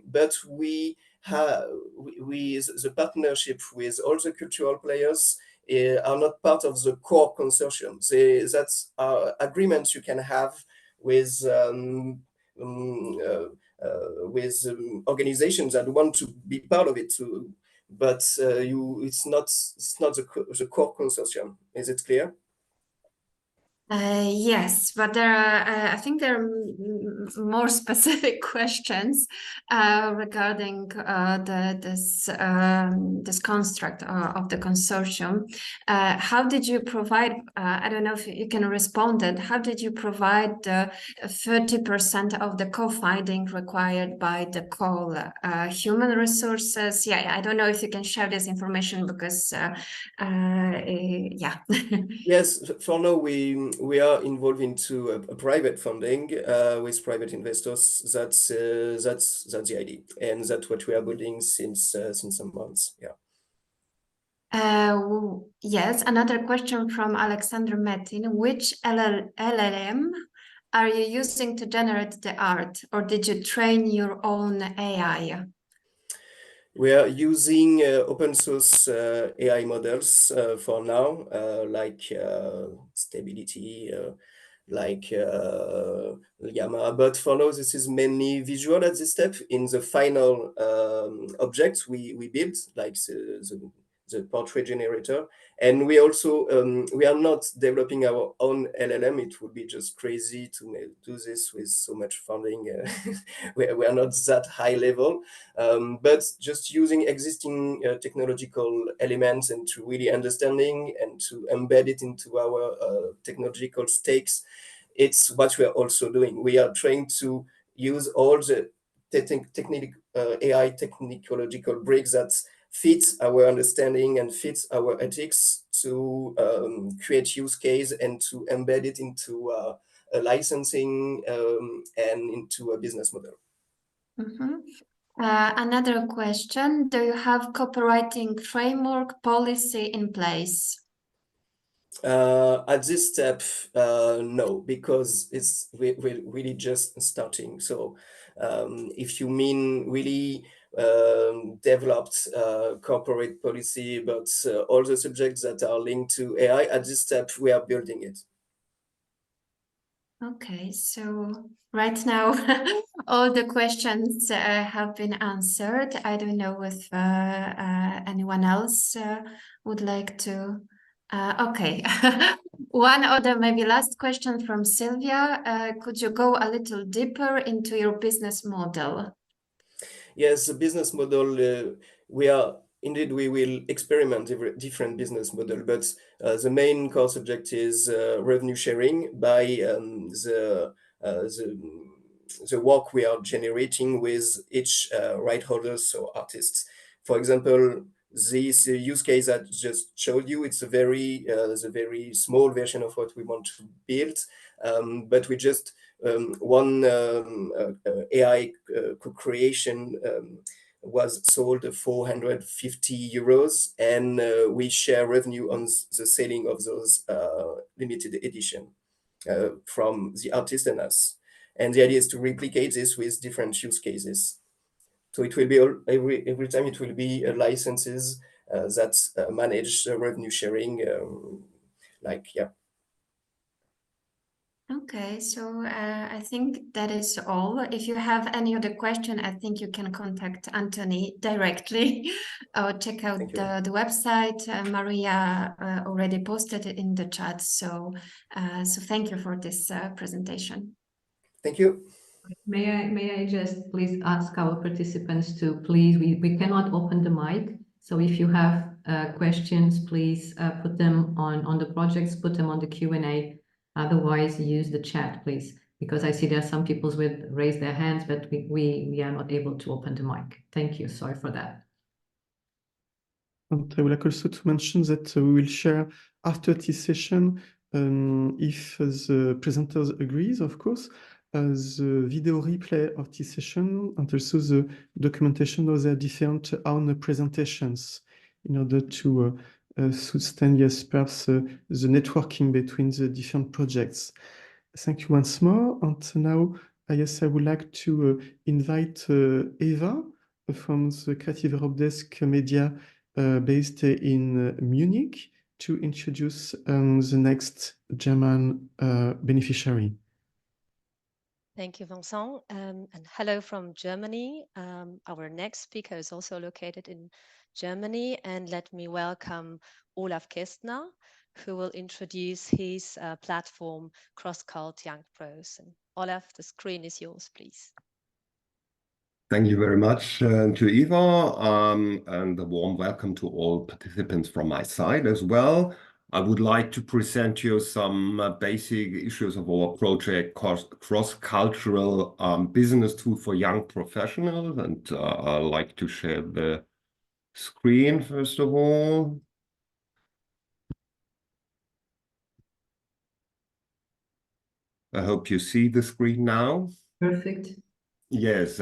but we have the partnership with all the cultural players are not part of the core consortium. That's agreements you can have with organizations that want to be part of it too. But it's not the core consortium. Is it clear? Yes, but there are, I think there are more specific questions regarding this construct of the consortium. How did you provide, I don't know if you can respond it, how did you provide the 30% of the co-funding required by the call? Human resources? Yeah, I don't know if you can share this information because, yeah. Yes, for now we are involved into a private funding with private investors. That's the idea, and that's what we are building since some months. Yeah. Yes, another question from Alexander Metin. Which LLM are you using to generate the art, or did you train your own AI? We are using open source AI models for now, like Stability, like Llama. But for now, this is mainly visual at this step. In the final objects we built, like the portrait generator. And we also, we are not developing our own LLM. It would be just crazy to do this with so much funding. We are not that high level, but just using existing technological elements and to really understanding and to embed it into our technological stakes. It's what we are also doing. We are trying to use all the AI technological bricks that fits our understanding and fits our ethics to create use case and to embed it into a licensing and into a business model. Another question, do you have copywriting framework policy in place? At this step, no, because we're really just starting. So if you mean really developed corporate policy, but all the subjects that are linked to AI, at this step, we are building it. Okay, so right now all the questions have been answered. I don't know if anyone else would like to. Okay, one other maybe last question from Sylvia. Could you go a little deeper into your business model? Yes, the business model, we will experiment different business model, but the main core subject is revenue sharing by the work we are generating with each right holders, so artists. For example, this use case I just showed you, it's a very small version of what we want to build, but we just one AI co-creation was sold 450 euros, and we share revenue on the selling of those limited edition from the artist and us. And the idea is to replicate this with different use cases. So it will be every time it will be licenses that manage revenue sharing, yeah. Okay, so I think that is all. If you have any other question, I think you can contact Anthony directly or check out the website. Maria already posted it in the chat. So, so thank you for this presentation. Thank you. May I just please ask our participants to please, we cannot open the mic. So if you have questions, please put them on the projects, put them on the Q&A. Otherwise, use the chat, please, because I see there are some people with raised their hands, but we are not able to open the mic. Thank you. Sorry for that. And I would like also to mention that we will share after this session, if the presenters agrees, of course, the video replay of this session and also the documentation of their different own presentations in order to sustain, yes, perhaps the networking between the different projects. Thank you once more. And now, yes, I would like to invite Eva from the Creative Europe Desk Media based in Munich to introduce the next German beneficiary. Thank you, Vincent, and hello from Germany. Our next speaker is also located in Germany, and let me welcome Olaf Kästner, who will introduce his platform, CrossCult Young Pros. And Olaf, the screen is yours, please. Thank you very much to Eva, and a warm welcome to all participants from my side as well. I would like to present you some basic issues of our project, cross-cultural business tool for young professionals. And I'd like to share the screen first of all. I hope you see the screen now. Perfect. Yes.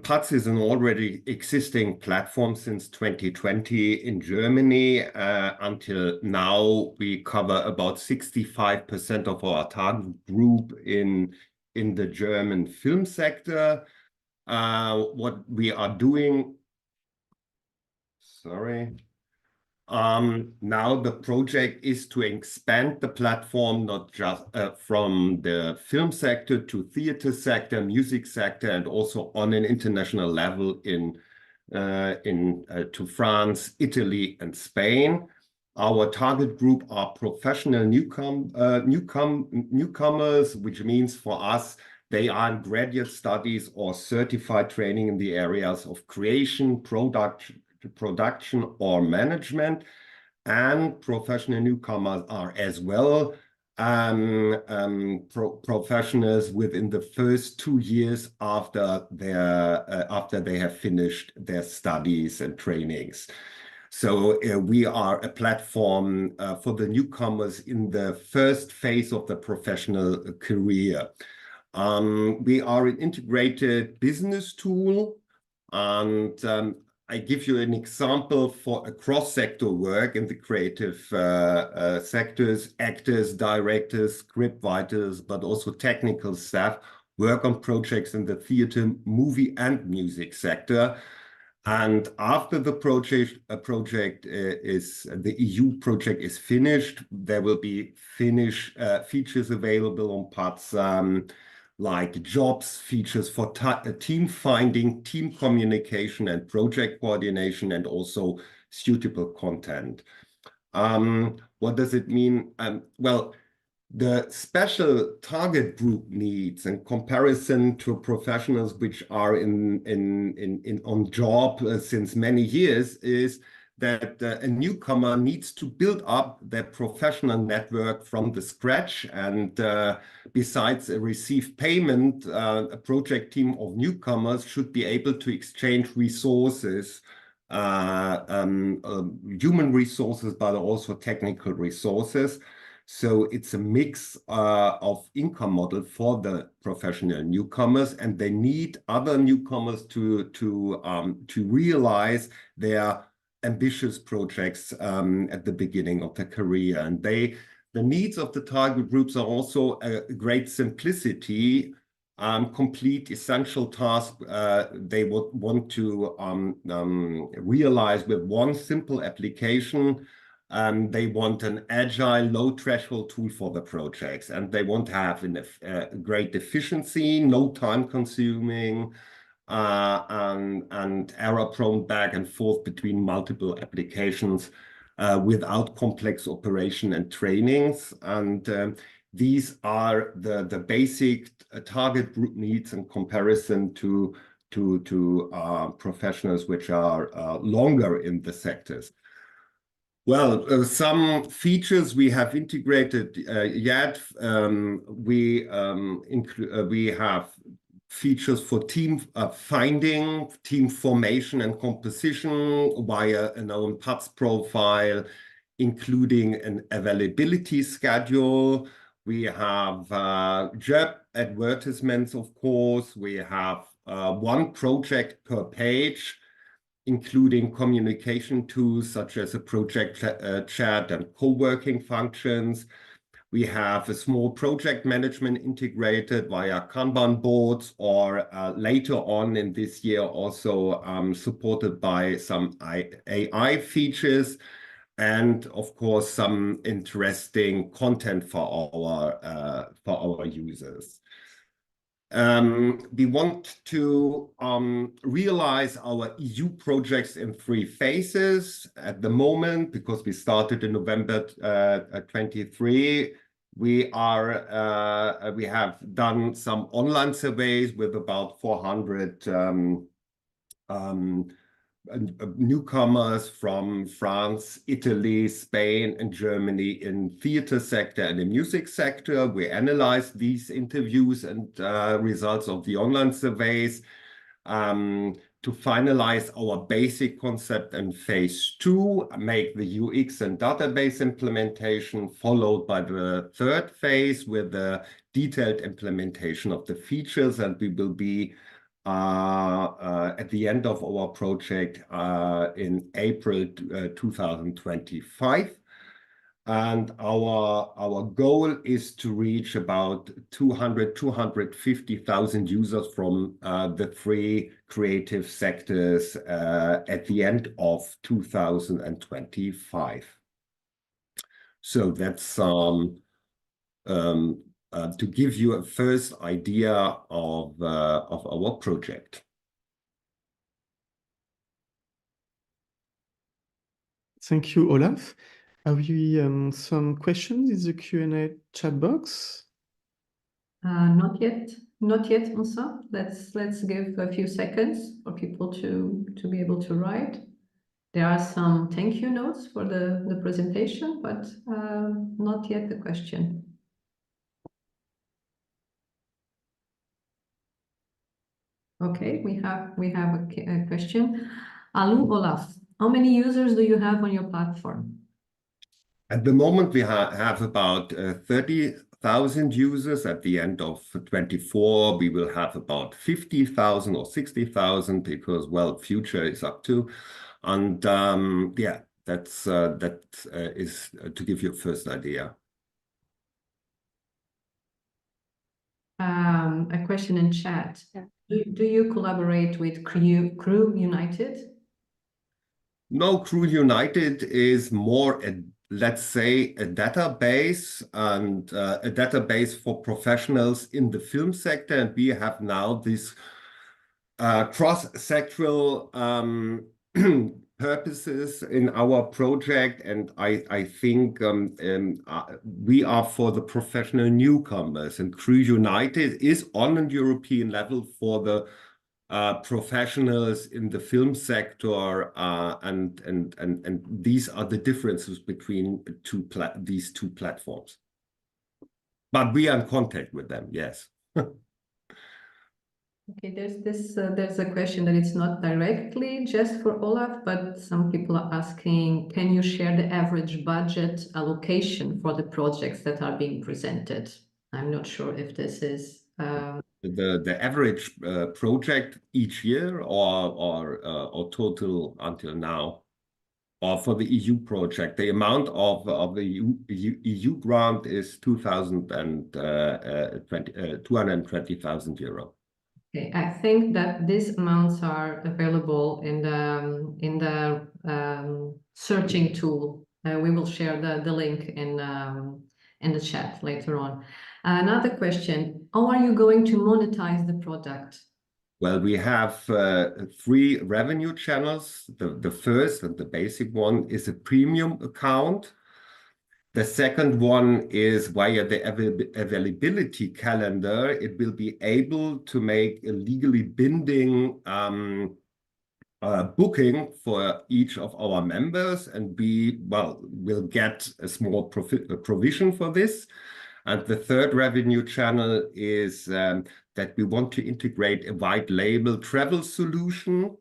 PATS is an already existing platform since 2020 in Germany. Until now, we cover about 65% of our target group in the German film sector. what we are doing. Sorry. Now the project is to expand the platform, not just from the film sector to theater sector, music sector, and also on an international level to France, Italy, and Spain. Our target group are professional newcomers, which means for us, they are in graduate studies or certified training in the areas of creation, production or management, and professional newcomers are as well professionals within the first 2 years after they have finished their studies and trainings. So we are a platform for the newcomers in the first phase of the professional career. We are an integrated business tool, and I give you an example for a cross-sector work in the creative sectors. Actors, directors, script writers, but also technical staff work on projects in the theater, movie, and music sector. And after the the EU project is finished, there will be features available on parts like jobs, features for team finding, team communication, and project coordination, and also suitable content. What does it mean? Well, the special target group needs in comparison to professionals which are on job since many years is that a newcomer needs to build up their professional network from the scratch, and besides a received payment, a project team of newcomers should be able to exchange resources, human resources, but also technical resources. So it's a mix of income model for the professional newcomers, and they need other newcomers to realize their ambitious projects at the beginning of their career. And the needs of the target groups are also a great simplicity, complete essential tasks they would want to realize with one simple application. They want an agile, low-threshold tool for the projects, and they want to have great efficiency, no time-consuming, and error-prone back and forth between multiple applications without complex operation and trainings. And these are the basic target group needs in comparison to professionals which are longer in the sectors. Well, some features we have integrated yet. We have features for team finding, team formation and composition via an own PATS profile, including an availability schedule. We have job advertisements, of course. We have one project per page, including communication tools such as a project chat and co-working functions. We have a small project management integrated via Kanban boards, or later on in this year also supported by some AI features, and of course some interesting content for our users. We want to realize our EU projects in 3 phases at the moment, because we started in November 23. We have done some online surveys with about 400 newcomers from France, Italy, Spain, and Germany in theater sector and the music sector. We analyzed these interviews and results of the online surveys to finalize our basic concept in phase 2, make the UX and database implementation, followed by the 3rd phase with the detailed implementation of the features. And we will be at the end of our project in April 2025. And our goal is to reach about 250,000 users from the three creative sectors at the end of 2025. So that's to give you a first idea of our project. Thank you, Olaf. Have we some questions in the Q&A chat box? Not yet, Vincent. Let's give a few seconds for people to be able to write. There are some thank you notes for the presentation, but not yet the question. Okay, we have a question. Alu, Olaf, how many users do you have on your platform? At the moment, we have about 30,000 users. At the end of 24, we will have about 50,000 or 60,000 because, well, future is up to. And yeah, that is to give you a first idea. A question in chat. Yeah. Do you collaborate with Crew United? No, Crew United is more let's say a database and a database for professionals in the film sector. And we have now this cross-sectoral purposes in our project. And I think we are for the professional newcomers, and Crew United is on a European level for the professionals in the film sector, and these are the differences between these two platforms. But we are in contact with them, yes. Okay, there's a question that it's not directly just for Olaf, but some people are asking, can you share the average budget allocation for the projects that are being presented? I'm not sure if this is the average project each year or total until now, or for the EU project. The amount of the EU grant is 220,000 euro. Okay, I think that these amounts are available in the searching tool. We will share the link in the chat later on. Another question: how are you going to monetize the product? Well, we have three revenue channels. The first and the basic one is a premium account. The second one is via the availability calendar. It will be able to make a legally binding booking for each of our members, and we will get a small provision for this. And the third revenue channel is that we want to integrate a white label travel solution.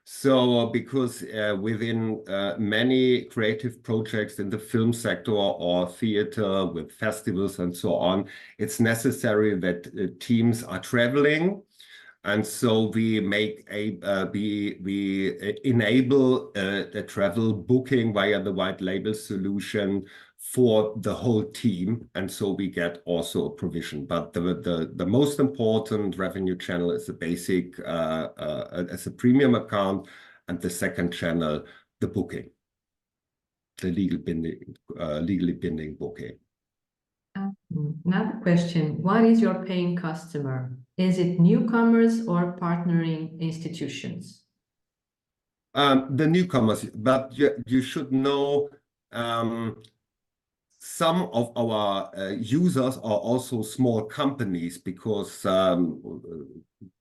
So because within many creative projects in the film sector or theater with festivals and so on, it's necessary that teams are traveling. And so we make we enable a travel booking via the white label solution for the whole team, and so we get also a provision. But the most important revenue channel is a basic as a premium account, and the second channel, the booking, the legally binding booking. Another question: what is your paying customer? Is it newcomers or partnering institutions? The newcomers, but you should know some of our users are also small companies, because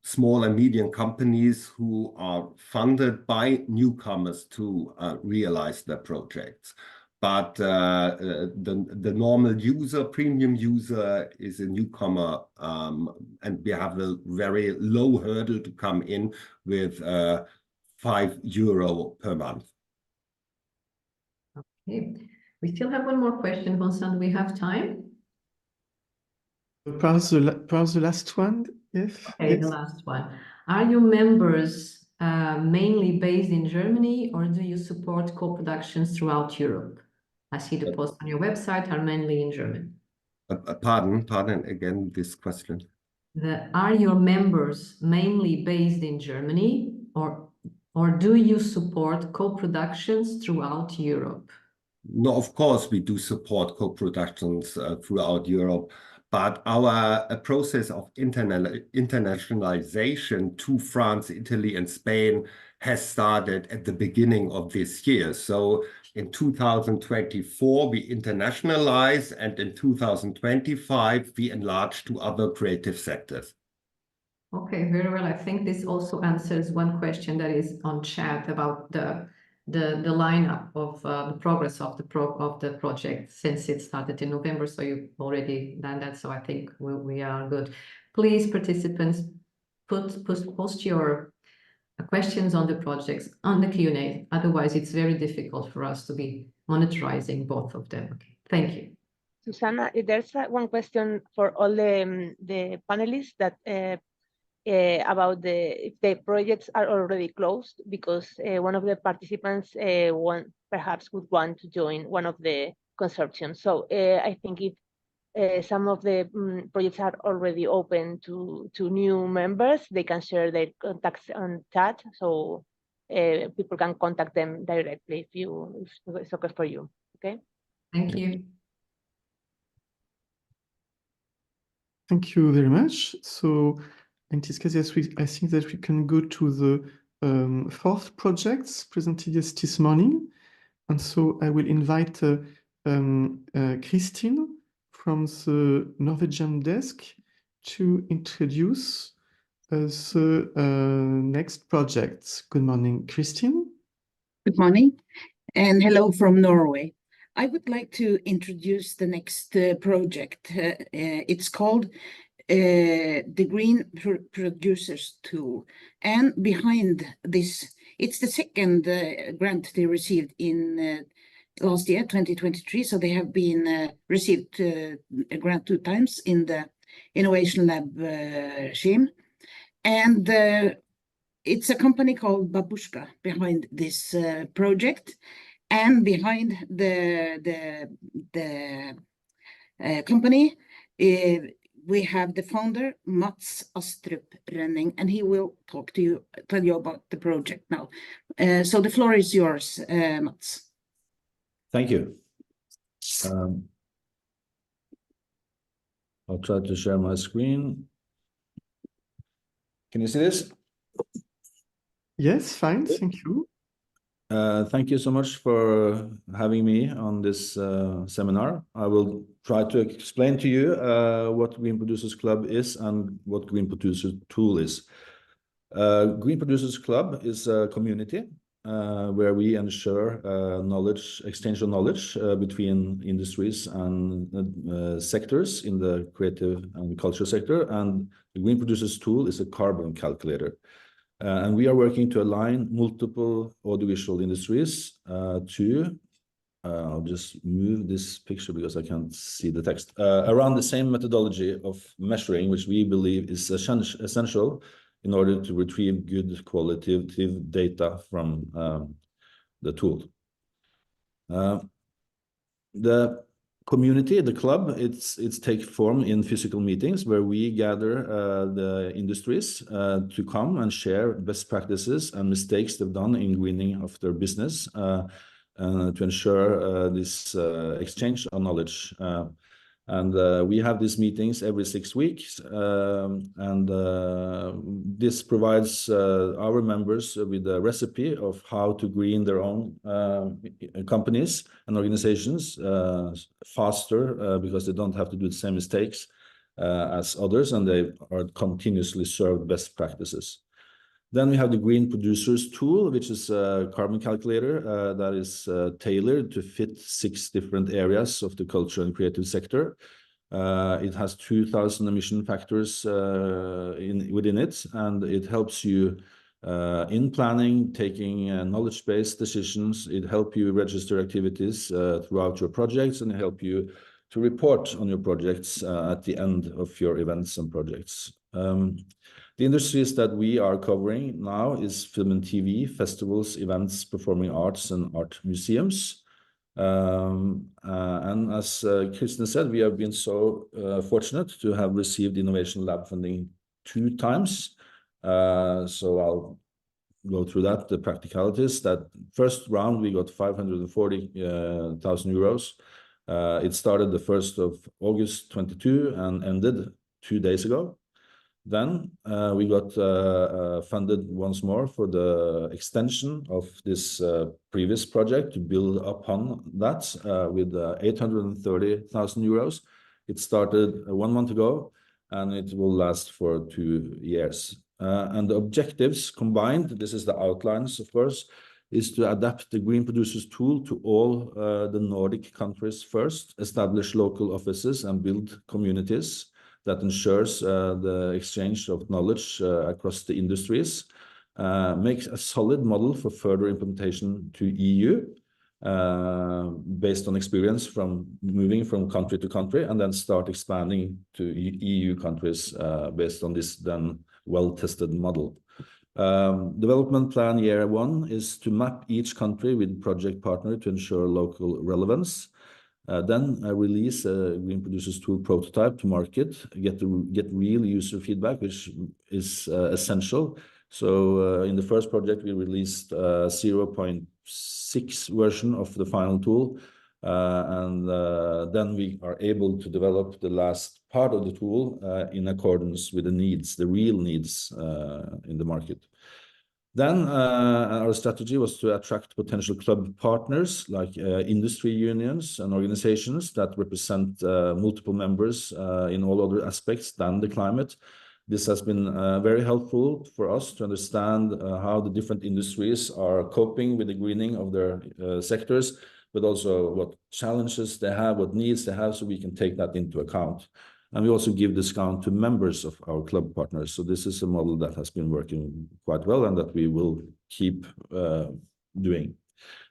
small and medium companies who are funded by newcomers to realize their projects. But the normal user, premium user, is a newcomer, and we have a very low hurdle to come in with €5 per month. Okay. We still have one more question, Vincent. We have time? Perhaps the last one, if Okay, yes. the last one. Are your members mainly based in Germany, or do you support co-productions throughout Europe? I see the posts on your website are mainly in German. Pardon again this question. Are your members mainly based in Germany, or do you support co-productions throughout Europe? No, of course we do support co-productions throughout Europe, but our process of internationalization to France, Italy, and Spain has started at the beginning of this year. So in 2024, we internationalized, and in 2025, we enlarged to other creative sectors. Okay, very well. I think this also answers one question that is on chat about the lineup of the progress of the project since it started in November. So you've already done that. So I think we are good. Please, participants, post your questions on the projects on the Q&A. Otherwise, it's very difficult for us to be monitoring both of them. Okay, thank you. Susanna, there's one question for all the panelists that about if the projects are already closed, because one of the participants perhaps would want to join one of the consortiums. So I think if some of the projects are already open to new members, they can share their contacts on chat, so people can contact them directly if it's okay for you. Okay. Thank you. Thank you very much. So in this case, yes, I think that we can go to the fourth projects presented this morning. And so I will invite Christine from the Norwegian desk to introduce the next projects. Good morning, Christine. Good morning, and hello from Norway. I would like to introduce the next project. It's called the Green Producers Tool. And behind this, it's the second grant they received in last year, 2023. So they have been received a grant 2 times in the Innovation Lab regime. And it's a company called Babushka behind this project. And behind the company, we have the founder, Mats Astrup Rønning, and he will tell you about the project now. So the floor is yours, Mats. Thank you. I'll try to share my screen. Can you see this? Yes, fine, thank you. Thank you so much for having me on this seminar. I will try to explain to you what Green Producers Club is and what Green Producers Tool is. Green Producers Club is a community where we ensure exchange of knowledge between industries and sectors in the creative and culture sector. And the Green Producers Tool is a carbon calculator. And we are working to align multiple audiovisual industries to, I'll just move this picture because I can't see the text, around the same methodology of measuring, which we believe is essential in order to retrieve good qualitative data from the tool. The community, the club, it's take form in physical meetings where we gather the industries to come and share best practices and mistakes they've done in greening of their business to ensure this exchange of knowledge. And we have these meetings every 6 weeks, and this provides our members with a recipe of how to green their own companies and organizations faster because they don't have to do the same mistakes as others, and they are continuously served best practices. Then we have the Green Producers Tool, which is a carbon calculator that is tailored to fit 6 different areas of the culture and creative sector. It has 2,000 emission factors within it, and it helps you in planning, taking knowledge-based decisions. It helps you register activities throughout your projects, and it helps you to report on your projects at the end of your events and projects. The industries that we are covering now is film and TV, festivals, events, performing arts, and art museums. And as Kristen said, we have been so fortunate to have received Innovation Lab funding 2 times. So I'll go through that, the practicalities. That first round, we got 540,000 euros. It started the 1st of August 22 and ended 2 days ago. Then we got funded once more for the extension of this previous project to build upon that with 830,000 euros. It started 1 month ago, and it will last for 2 years. And the objectives combined, this is the outlines, of course, is to adapt the Green Producers tool to all the Nordic countries first, establish local offices and build communities that ensures the exchange of knowledge across the industries, makes a solid model for further implementation to EU, based on experience from moving from country to country, and then start expanding to EU countries based on this then well-tested model. Development plan year 1 is to map each country with project partner to ensure local relevance. Then release a Green Producers tool prototype to market, get real user feedback, which is essential. So in the first project, we released 0.6 version of the final tool. And then we are able to develop the last part of the tool in accordance with the needs, the real needs in the market. Then our strategy was to attract potential club partners like industry unions and organizations that represent multiple members in all other aspects than the climate. This has been very helpful for us to understand how the different industries are coping with the greening of their sectors, but also what challenges they have, what needs they have, so we can take that into account. And we also give discount to members of our club partners. So this is a model that has been working quite well and that we will keep doing.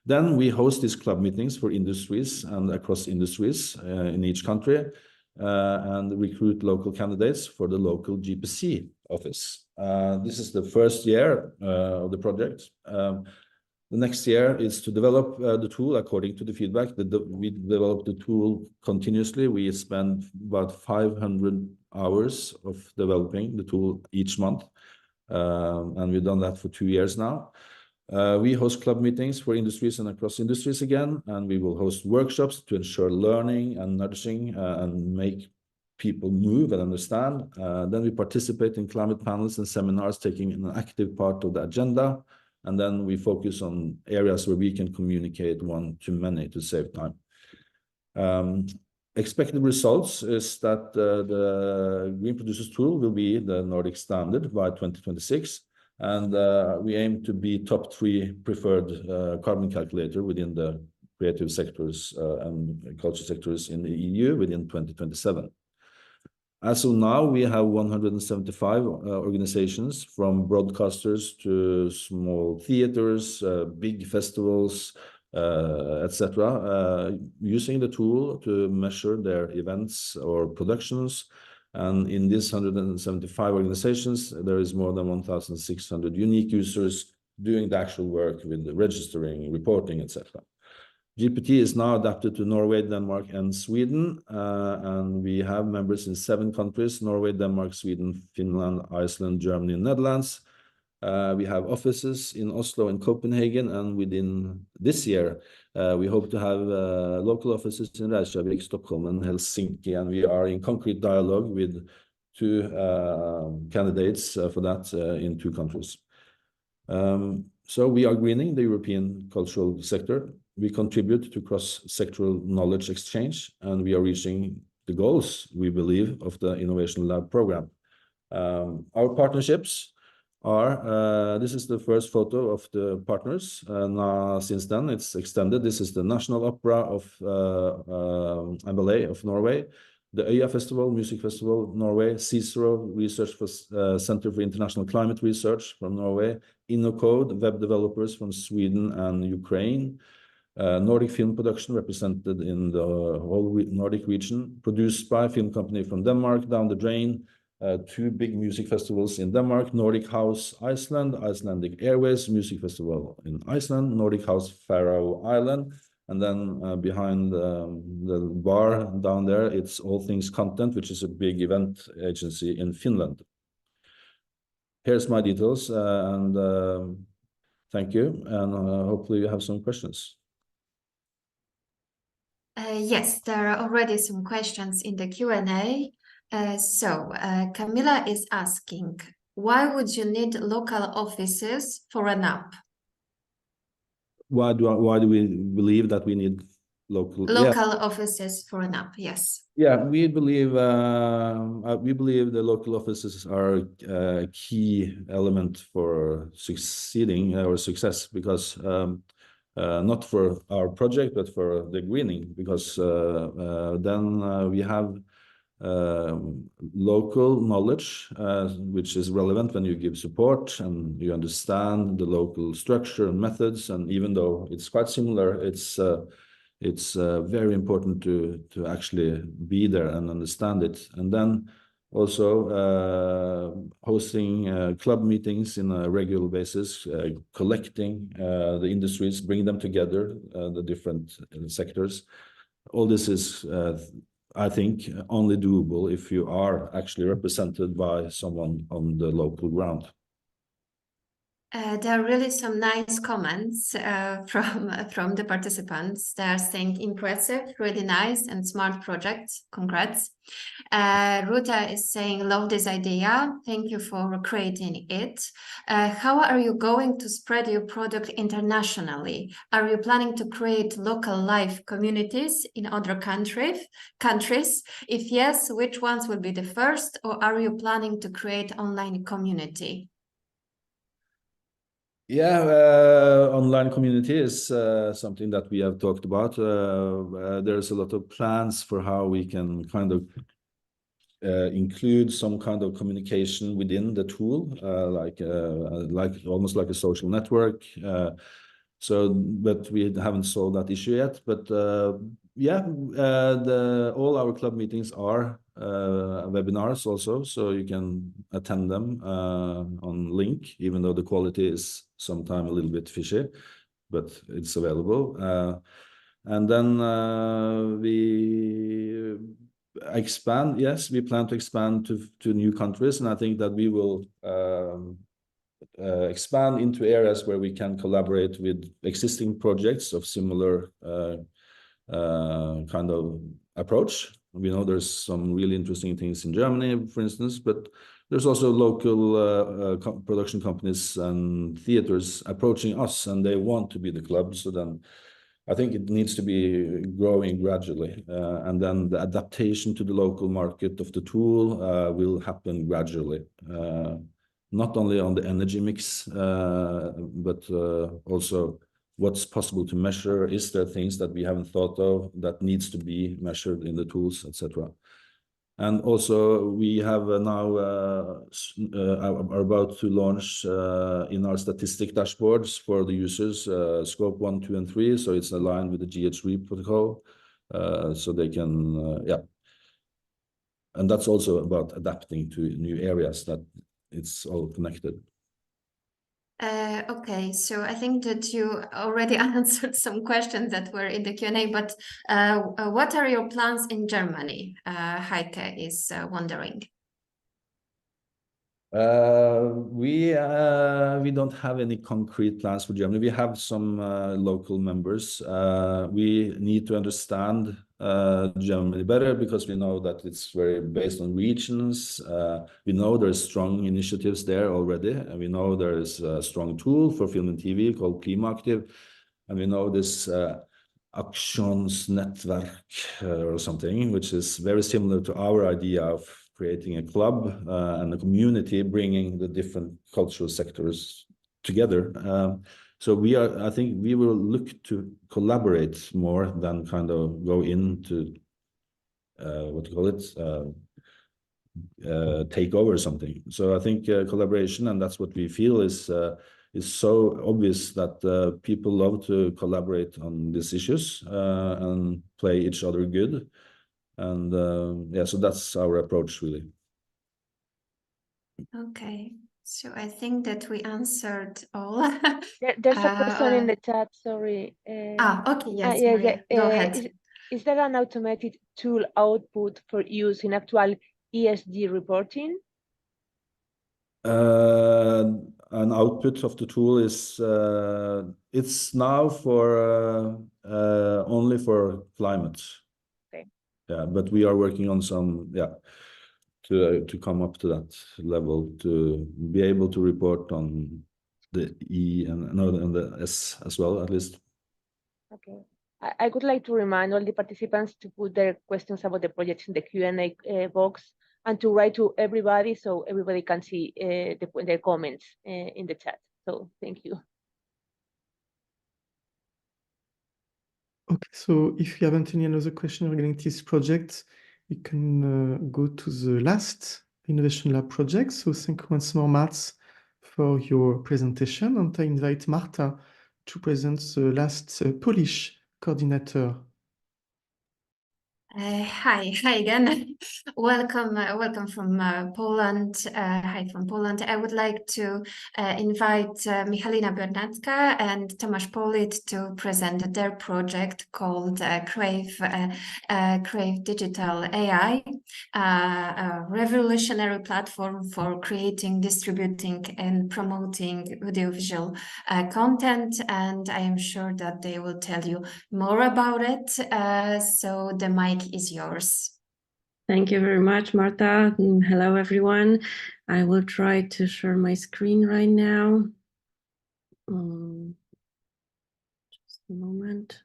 Then we host these club meetings for industries and across industries in each country and recruit local candidates for the local GPC office. This is the first year of the project. The next year is to develop the tool according to the feedback. We develop the tool continuously. We spend about 500 hours of developing the tool each month. And we've done that for 2 years now. We host club meetings for industries and across industries again, and we will host workshops to ensure learning and nudging and make people move and understand. Then we participate in climate panels and seminars, taking an active part of the agenda. And then we focus on areas where we can communicate one-to-many to save time. Expected results is that the Green Producers tool will be the Nordic standard by 2026. And we aim to be top 3 preferred carbon calculator within the creative sectors and culture sectors in the EU within 2027. As of now, we have 175 organizations, from broadcasters to small theaters, big festivals, etc., using the tool to measure their events or productions. And in these 175 organizations, there is more than 1,600 unique users doing the actual work with the registering, reporting, etc. GPT is now adapted to Norway, Denmark, and Sweden, and we have members in 7 countries: Norway, Denmark, Sweden, Finland, Iceland, Germany, and Netherlands. We have offices in Oslo and Copenhagen, and within this year, we hope to have local offices in Reykjavik, Stockholm, and Helsinki, and we are in concrete dialogue with 2 candidates for that in 2 countries. So we are greening the European cultural sector. We contribute to cross-sectoral knowledge exchange, and we are reaching the goals, we believe, of the Innovation Lab program. Our partnerships are, this is the first photo of the partners. Now, since then, it's extended. This is the National Opera of and Ballet of Norway, the Øya Festival, Music Festival of Norway, Cicero Research Center for International Climate Research from Norway, InnoCode, web developers from Sweden and Ukraine, Nordic film production represented in the whole Nordic region, produced by a film company from Denmark, down the drain, 2 big music festivals in Denmark, Nordic House Iceland, Icelandic Airways Music Festival in Iceland, Nordic House Faroe Island, And then behind the bar down there, it's All Things Content, which is a big event agency in Finland. Here's my details, and thank you, and hopefully you have some questions. Yes, there are already some questions in the Q&A. Camilla is asking, why would you need local offices for an app? Why do we believe that we need local offices for an app? Yes. Yeah, we believe the local offices are a key element for succeeding or success, because not for our project but for the greening, because then we have local knowledge which is relevant when you give support and you understand the local structure and methods, and even though it's quite similar, it's very important to actually be there and understand it. And then also hosting club meetings in a regular basis, collecting the industries, bring them together, the different sectors. All this is, I think, only doable if you are actually represented by someone on the local ground. There are really some nice comments from the participants. They are saying impressive, really nice and smart project. Congrats. Ruta is saying, love this idea. Thank you for creating it. How are you going to spread your product internationally? Are you planning to create local live communities in other countries? If yes, which ones will be the first, or are you planning to create online community? Yeah, online community is something that we have talked about. There's a lot of plans for how we can kind of include some kind of communication within the tool, like almost like a social network. But we haven't solved that issue yet. But yeah, all our club meetings are webinars also, so you can attend them on link, even though the quality is sometimes a little bit fishy, but it's available. And then we expand. Yes, we plan to expand to new countries, and I think that we will expand into areas where we can collaborate with existing projects of similar kind of approach. We know there's some really interesting things in Germany, for instance, but there's also local production companies and theaters approaching us, and they want to be the club. So then I think it needs to be growing gradually, and then the adaptation to the local market of the tool will happen gradually. Not only on the energy mix, but also what's possible to measure. Is there things that we haven't thought of that needs to be measured in the tools, etc. And also we have now are about to launch in our statistic dashboards for the users scope 1, 2, and 3. So it's aligned with the GH3 protocol, so they can yeah. And that's also about adapting to new areas, that it's all connected. Okay, so I think that you already answered some questions that were in the Q&A, but what are your plans in Germany? Heike is wondering. We don't have any concrete plans for Germany. We have some local members. We need to understand Germany better, because we know that it's very based on regions. We know there's strong initiatives there already, and we know there is a strong tool for film and TV called Klimaaktiv, and we know this Actionsnetzwerk or something, which is very similar to our idea of creating a club and a community, bringing the different cultural sectors together. So I think we will look to collaborate more than kind of go into what do you call it, take over something. So I think collaboration, and that's what we feel is so obvious that people love to collaborate on these issues and play each other good. And yeah, so that's our approach, really. Okay, So I think that we answered all. There's a question in the chat, sorry. Okay, yes, Yeah, Maria, go ahead. Is there an automated tool output for use in actual ESG reporting? An output of the tool is it's now for only for climate. Okay. Yeah, but we are working on some to come up to that level to be able to report on the E and the S as well, at least. Okay. I would like to remind all the participants to put their questions about the projects in the Q&A box and to write to everybody so everybody can see their comments in the chat. So thank you. Okay, so if you haven't any other question regarding this project, we can go to the last Innovation Lab project. So thank you once more, Mats, for your presentation. And I invite Marta to present the last Polish coordinator. Hi again. Welcome from Poland. Hi from Poland. I would like to invite Michalina Bernacka and Tomasz Polit to present their project called Crave Digital AI, a revolutionary platform for creating, distributing, and promoting audiovisual content. And I am sure that they will tell you more about it. So the mic is yours. Thank you very much, Marta. Hello, everyone. I will try to share my screen right now. Just a moment.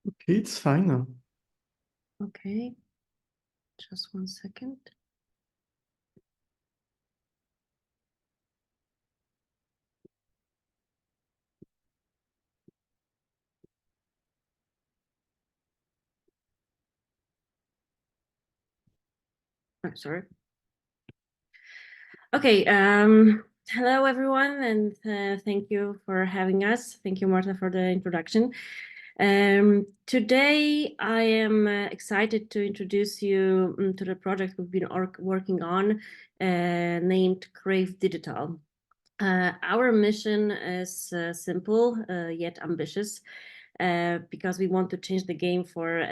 Okay, it's fine. Okay, just 1 second. I'm sorry. Okay, hello everyone, and thank you for having us. Thank you, Marta, for the introduction. Today, I am excited to introduce you to the project we've been working on, named Crave Digital. Our mission is simple yet ambitious. Because we want to change the game for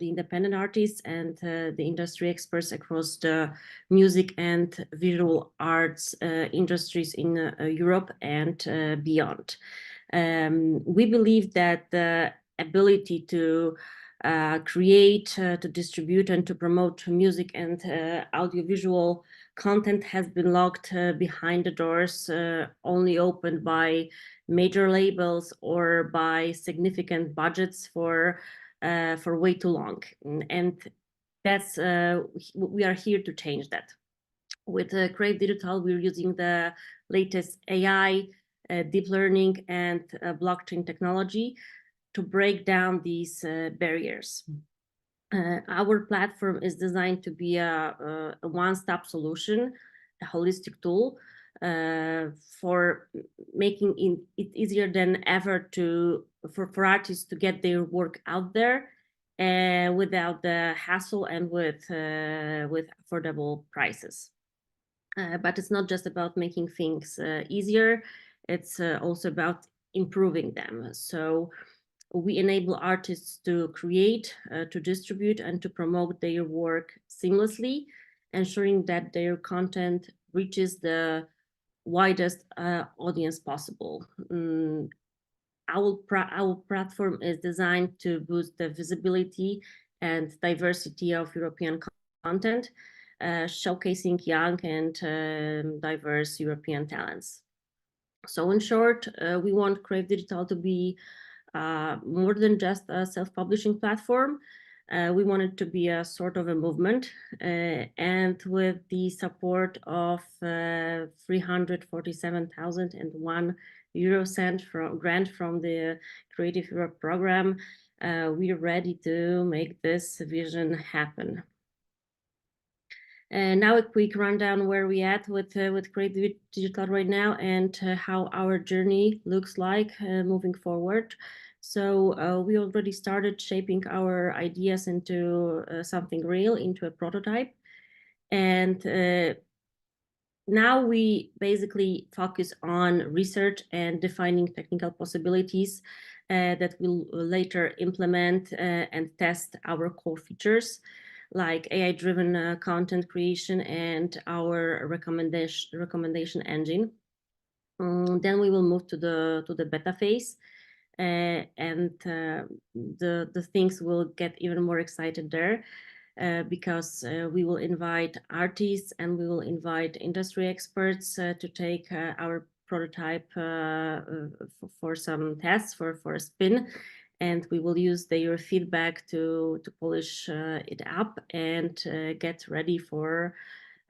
the independent artists and the industry experts across the music and visual arts industries in Europe and beyond. We believe that the ability to create, to distribute, and to promote music and audiovisual content has been locked behind the doors, only opened by major labels or by significant budgets for way too long. And that's we are here to change that. With Crave Digital, we're using the latest AI, deep learning, and blockchain technology to break down these barriers. Our platform is designed to be a one-stop solution, a holistic tool for making it easier than ever for artists to get their work out there without the hassle and with affordable prices. But it's not just about making things easier, it's also about improving them. So we enable artists to create, to distribute, and to promote their work seamlessly, ensuring that their content reaches the widest audience possible. Our platform is designed to boost the visibility and diversity of European content, showcasing young and diverse European talents. So in short, we want Crave Digital to be more than just a self-publishing platform. We want it to be a sort of a movement, and with the support of 347,001 grant from the Creative Europe program, we're ready to make this vision happen. And now a quick rundown where we at with Crave Digital right now and how our journey looks like moving forward. So we already started shaping our ideas into something real, into a prototype. And now we basically focus on research and defining technical possibilities that we'll later implement and test our core features, like AI-driven content creation and our recommendation engine. Then we will move to the beta phase, and the things will get even more excited there. Because we will invite artists and we will invite industry experts to take our prototype for some tests, for a spin. And we will use their feedback to polish it up and get ready for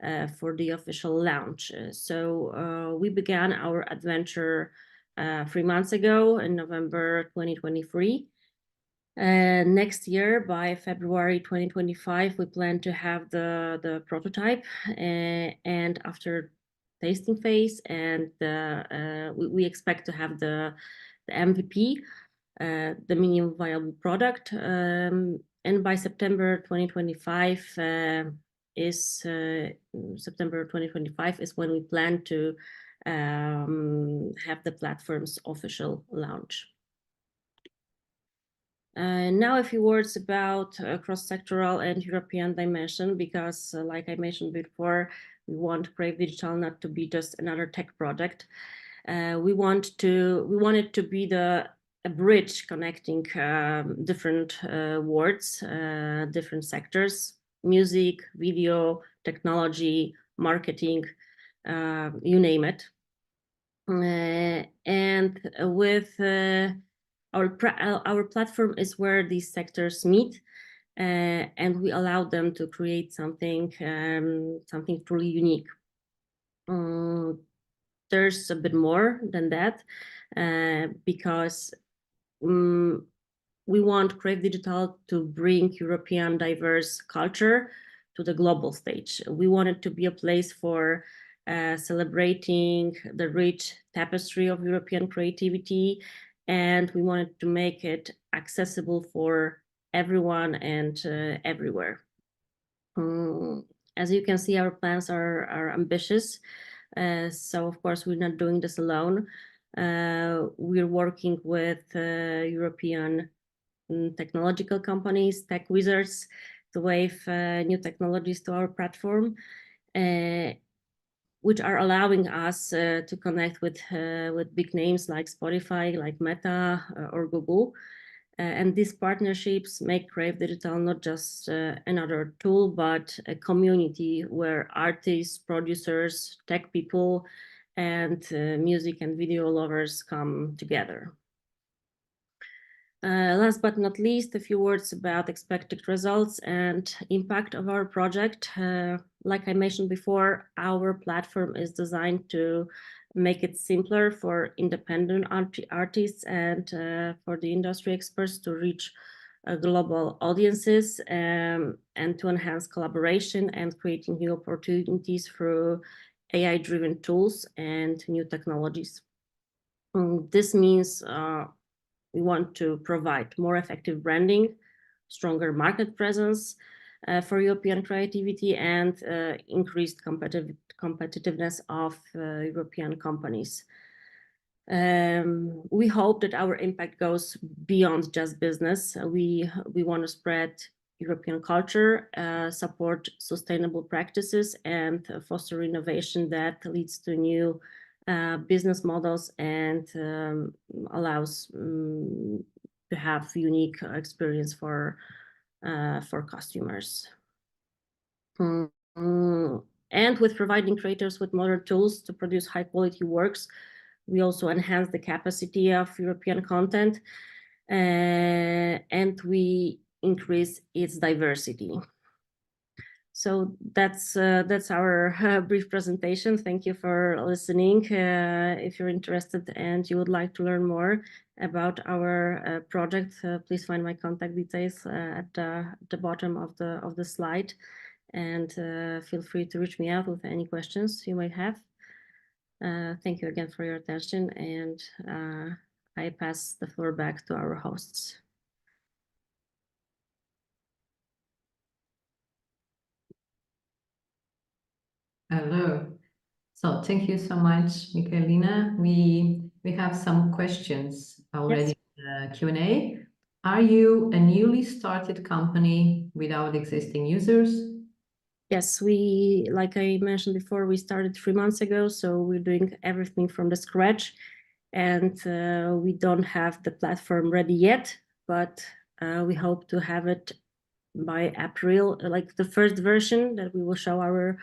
the official launch. So we began our adventure 3 months ago in November 2023. Next year, by February 2025, we plan to have the prototype, and after tasting phase, and we expect to have the MVP, the minimum viable product, and by September 2025 is when we plan to have the platform's official launch. Now a few words about cross-sectoral and European dimension, because like I mentioned before, we want Crave Digital not to be just another tech project. We want it to be a bridge connecting different worlds, different sectors: music, video, technology, marketing, you name it. And with our platform is where these sectors meet, and we allow them to create something truly unique. There's a bit more than that, because we want Crave Digital to bring European diverse culture to the global stage. We want it to be a place for celebrating the rich tapestry of European creativity, and we wanted to make it accessible for everyone and everywhere. As you can see, our plans are ambitious. So of course, we're not doing this alone. We're working with European technological companies, tech wizards, to wave new technologies to our platform, which are allowing us to connect with big names like Spotify, like Meta, or Google. And these partnerships make Crave Digital not just another tool, but a community where artists, producers, tech people, and music and video lovers come together. Last but not least, a few words about expected results and impact of our project. Like I mentioned before, our platform is designed to make it simpler for independent artists and for the industry experts to reach global audiences, and to enhance collaboration and creating new opportunities through AI-driven tools and new technologies. This means we want to provide more effective branding, stronger market presence for European creativity, and increased competitiveness of European companies. We hope that our impact goes beyond just business. We want to spread European culture, support sustainable practices, and foster innovation that leads to new business models and allows to have unique experience for customers. And with providing creators with modern tools to produce high quality works, we also enhance the capacity of European content, and we increase its diversity. So that's our brief presentation. Thank you for listening. If you're interested and you would like to learn more about our project, please find my contact details at the bottom of the slide, and feel free to reach me out with any questions you might have. Thank you again for your attention, and I pass the floor back to our hosts. Hello. So thank you so much, Michaelina. We have some questions already in the Q&A. Are you a newly started company without existing users? Yes, like I mentioned before, we started 3 months ago, so we're doing everything from the scratch, and we don't have the platform ready yet, but we hope to have it by April. Like the first version that we will show our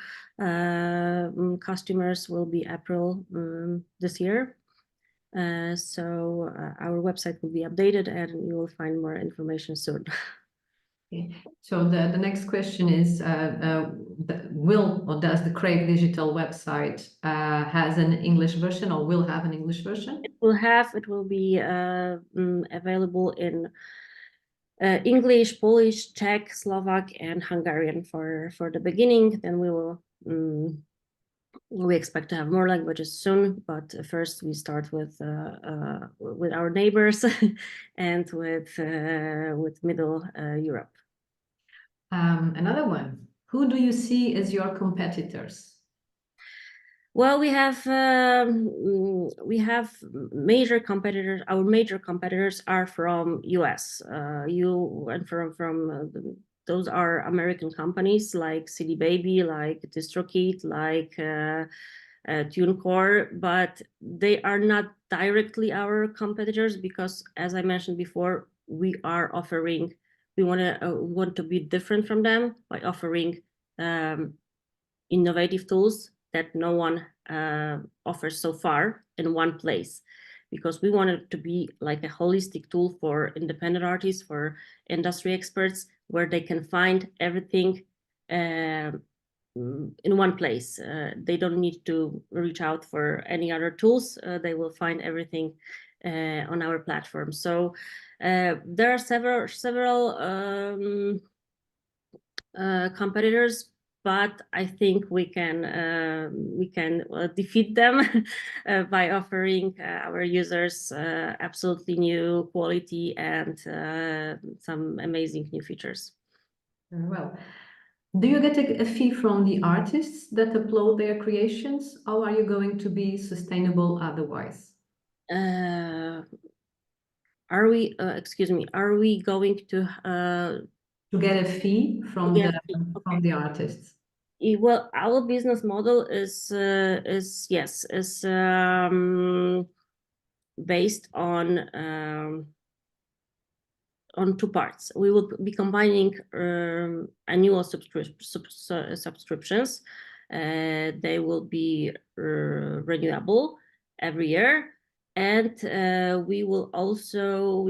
customers will be April this year. So our website will be updated and you will find more information soon. Okay. So the next question is, will or does the Crave Digital website has an English version or will have an English version? It will be available in English, Polish, Czech, Slovak, and Hungarian for the beginning. Then we expect to have more languages soon, but first we start with our neighbors and with Middle Europe. Another one. Who do you see as your competitors? Well, we have major competitors. Our major competitors are from US. Those are American companies like CD Baby, like DistroKid, like TuneCore, but they are not directly our competitors because, as I mentioned before, we want to be different from them by offering innovative tools that no one offers so far in one place, because we want it to be like a holistic tool for independent artists, for industry experts, where they can find everything in one place. They don't need to reach out for any other tools. They will find everything on our platform. So there are several competitors, but I think we can defeat them by offering our users absolutely new quality and some amazing new features. Very well. Do you get a fee from the artists that upload their creations, or are you going to be sustainable otherwise? Are we going to get a fee from the artists? Well, our business model is based on two parts. We will be combining annual subscriptions. They will be renewable every year, and we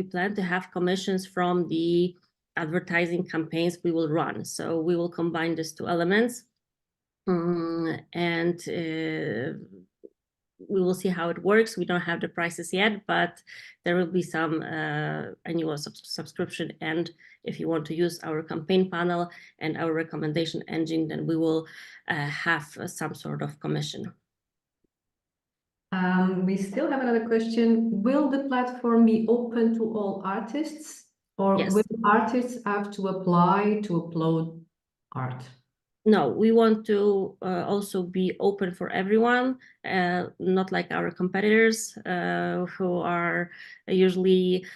plan to have commissions from the advertising campaigns we will run. So we will combine these two elements, and we will see how it works. We don't have the prices yet, but there will be some annual subscription. And if you want to use our campaign panel and our recommendation engine, then we will have some sort of commission. We still have another question. Will the platform be open to all artists, or Yes. will artists have to apply to upload art? No, we want to also be open for everyone, not like our competitors who are usually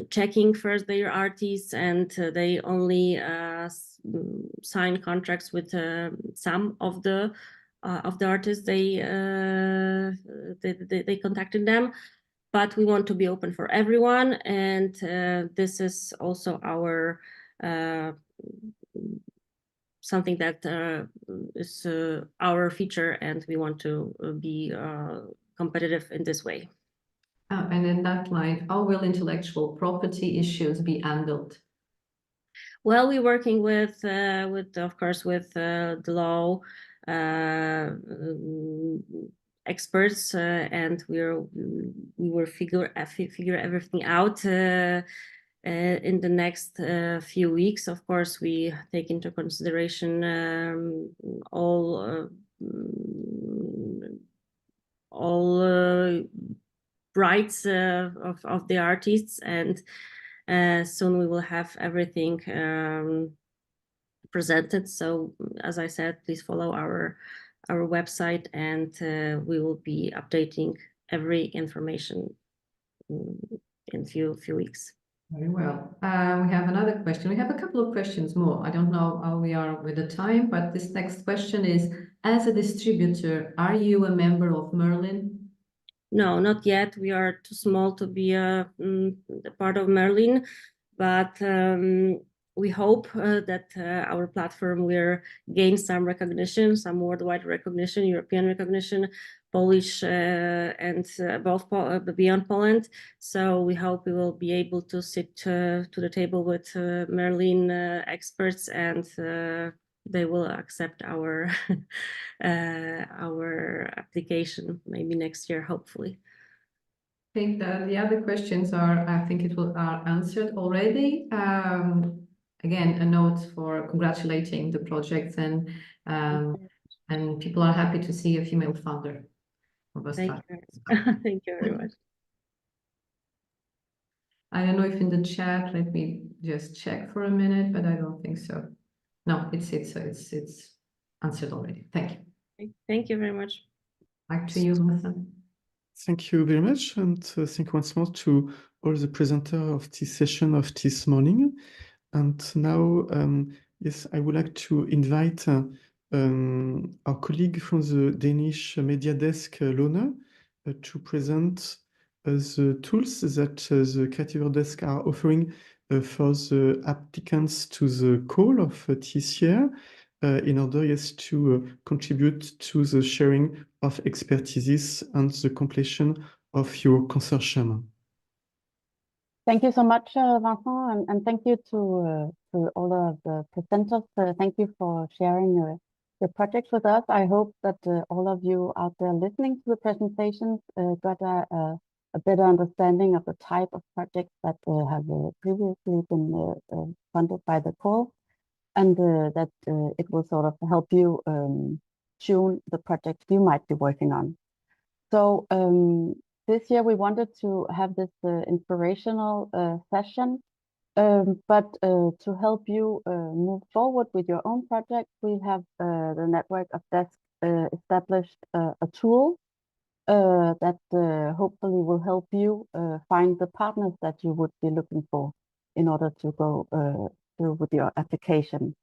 checking first their artists, and they only sign contracts with some of the artists they contacted them. But we want to be open for everyone, and this is also our something that is our feature, and we want to be competitive in this way. And in that line, how will intellectual property issues be handled? Well, we're working with of course, with the law experts, and we will figure everything out in the next few weeks. Of course, we take into consideration all rights of the artists, and soon we will have everything presented. So as I said, please follow our website, and we will be updating every information in few weeks. Very well. We have another question. We have a couple of questions more. I don't know how we are with the time, but this next question is, as a distributor, are you a member of Merlin? No, not yet. We are too small to be a part of Merlin, but we hope that our platform will gain some recognition, some worldwide recognition, European recognition, Polish and beyond Poland. So we hope we will be able to sit to the table with Merlin experts, and they will accept our our application maybe next year, hopefully. I think that the other questions are answered already. Again, a note for congratulating the projects, and people are happy to see a female founder of a startup. Thank you very much. I don't know if in the chat, let me just check for a minute, but I don't think so. No, it's answered already. Thank you. Thank you very much. Back to you, Vincent. Thank you very much, and thank you once more to all the presenters of this session of this morning. And now, yes, I would like to invite our colleague from the Danish media desk, Lone, to present the tools that the Creative Desk are offering for the applicants to the call of this year, in order, yes, to contribute to the sharing of expertises and the completion of your consortium. Thank you so much, Vincent, and thank you to all of the presenters. Thank you for sharing your projects with us. I hope that all of you out there listening to the presentations got a better understanding of the type of projects that have previously been funded by the call, and that it will sort of help you tune the projects you might be working on. So this year we wanted to have this inspirational session, but to help you move forward with your own project, we have the network of desks established a tool that hopefully will help you find the partners that you would be looking for in order to go through with your application.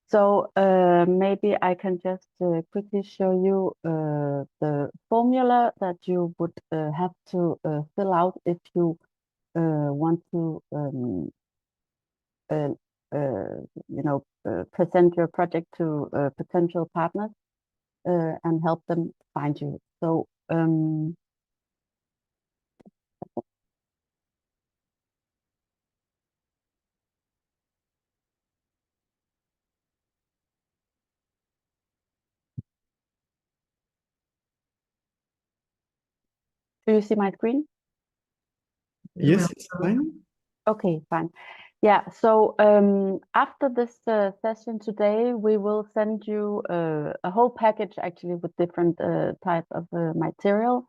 So maybe I can just quickly show you the formula that you would have to fill out if you want to present your project to potential partners and help them find you. So do you see my screen? Yes, it's fine. Okay, fine. Yeah, so after this session today, we will send you a whole package actually with different type of material.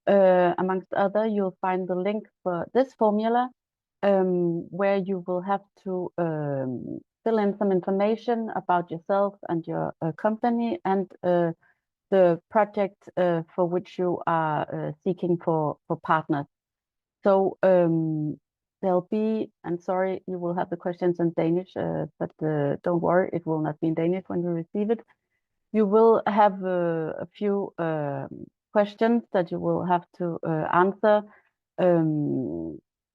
Amongst other, you'll find the link for this formula where you will have to fill in some information about yourself and your company and the project for which you are seeking for partners. So there'll be, and sorry, you will have the questions in Danish, but don't worry, it will not be in Danish when you receive it. You will have a few questions that you will have to answer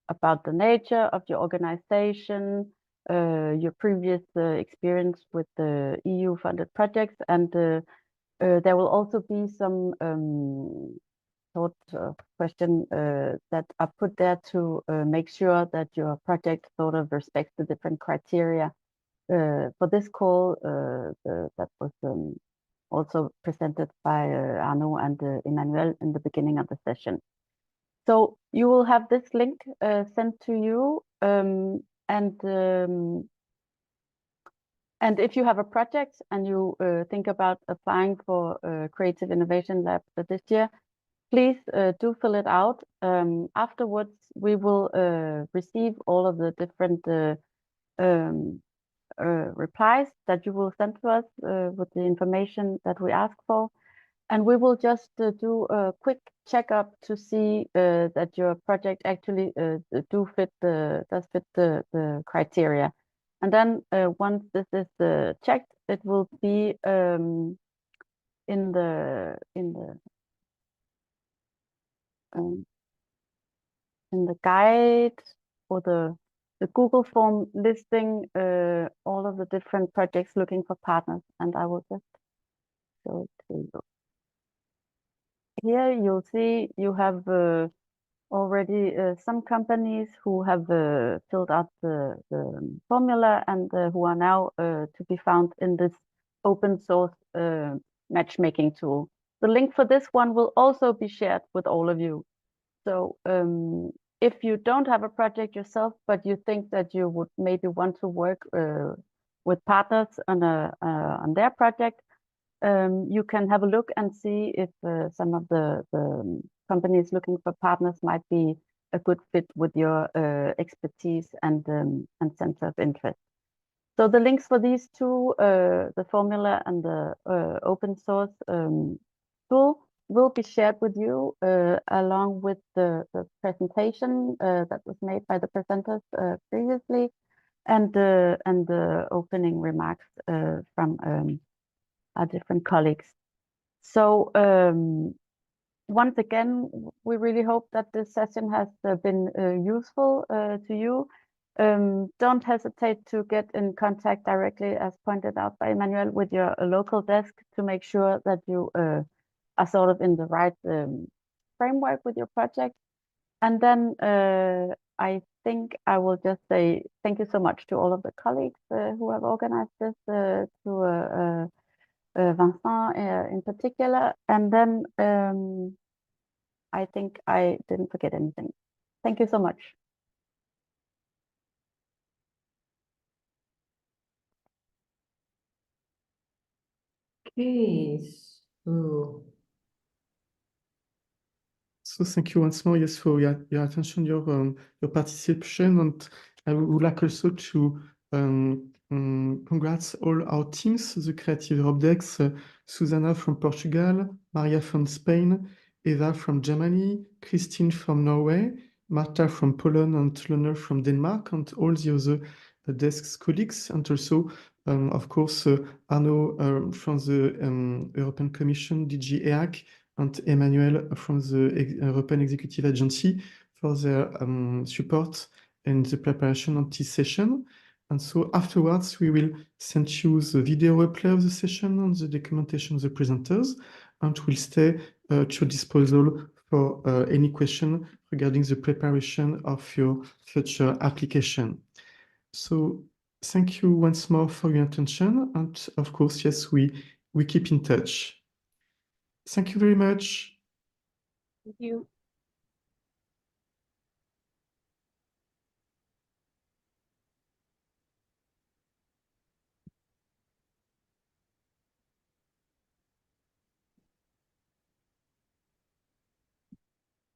about the nature of your organization, your previous experience with the EU-funded projects, and there will also be some sort of question that are put there to make sure that your project sort of respects the different criteria. For this call, that was also presented by Arno and Emmanuel in the beginning of the session. So you will have this link sent to you, and if you have a project and you think about applying for Creative Innovation Lab this year, please do fill it out. Afterwards, we will receive all of the different replies that you will send to us with the information that we ask for. And we will just do a quick checkup to see that your project actually does fit the criteria. And then once this is checked, it will be in the guide or the Google form listing all of the different projects looking for partners. And I will just show it to you. Here you'll see you have already some companies who have filled out the formula and who are now to be found in this open source matchmaking tool. The link for this one will also be shared with all of you. So if you don't have a project yourself, but you think that you would maybe want to work with partners on their project, you can have a look and see if some of the companies looking for partners might be a good fit with your expertise and center of interest. So the links for these two, the formula and the open source tool, will be shared with you along with the presentation that was made by the presenters previously, and the opening remarks from our different colleagues. So once again, we really hope that this session has been useful to you. Don't hesitate to get in contact directly, as pointed out by Emmanuel, with your local desk to make sure that you are sort of in the right framework with your project. And then I think I will just say thank you so much to all of the colleagues who have organized this, to Vincent in particular. And then I think I didn't forget anything. Thank you so much. Okay, so thank you once more, yes, for your attention, your participation, and I would like also to congrats all our teams, the Creative Europe Dex, Susanna from Portugal, Maria from Spain, Eva from Germany, Christine from Norway, Marta from Poland, and Lena from Denmark, and all the other desk's colleagues, and also, of course, Arno from the European Commission, DG EAC, and Emmanuel from the European Executive Agency for their support in the preparation of this session. And so afterwards, we will send you the video replay of the session and the documentation of the presenters, and we'll stay at your disposal for any question regarding the preparation of your future application. So thank you once more for your attention, and of course, yes, we keep in touch. Thank you very much. Thank you.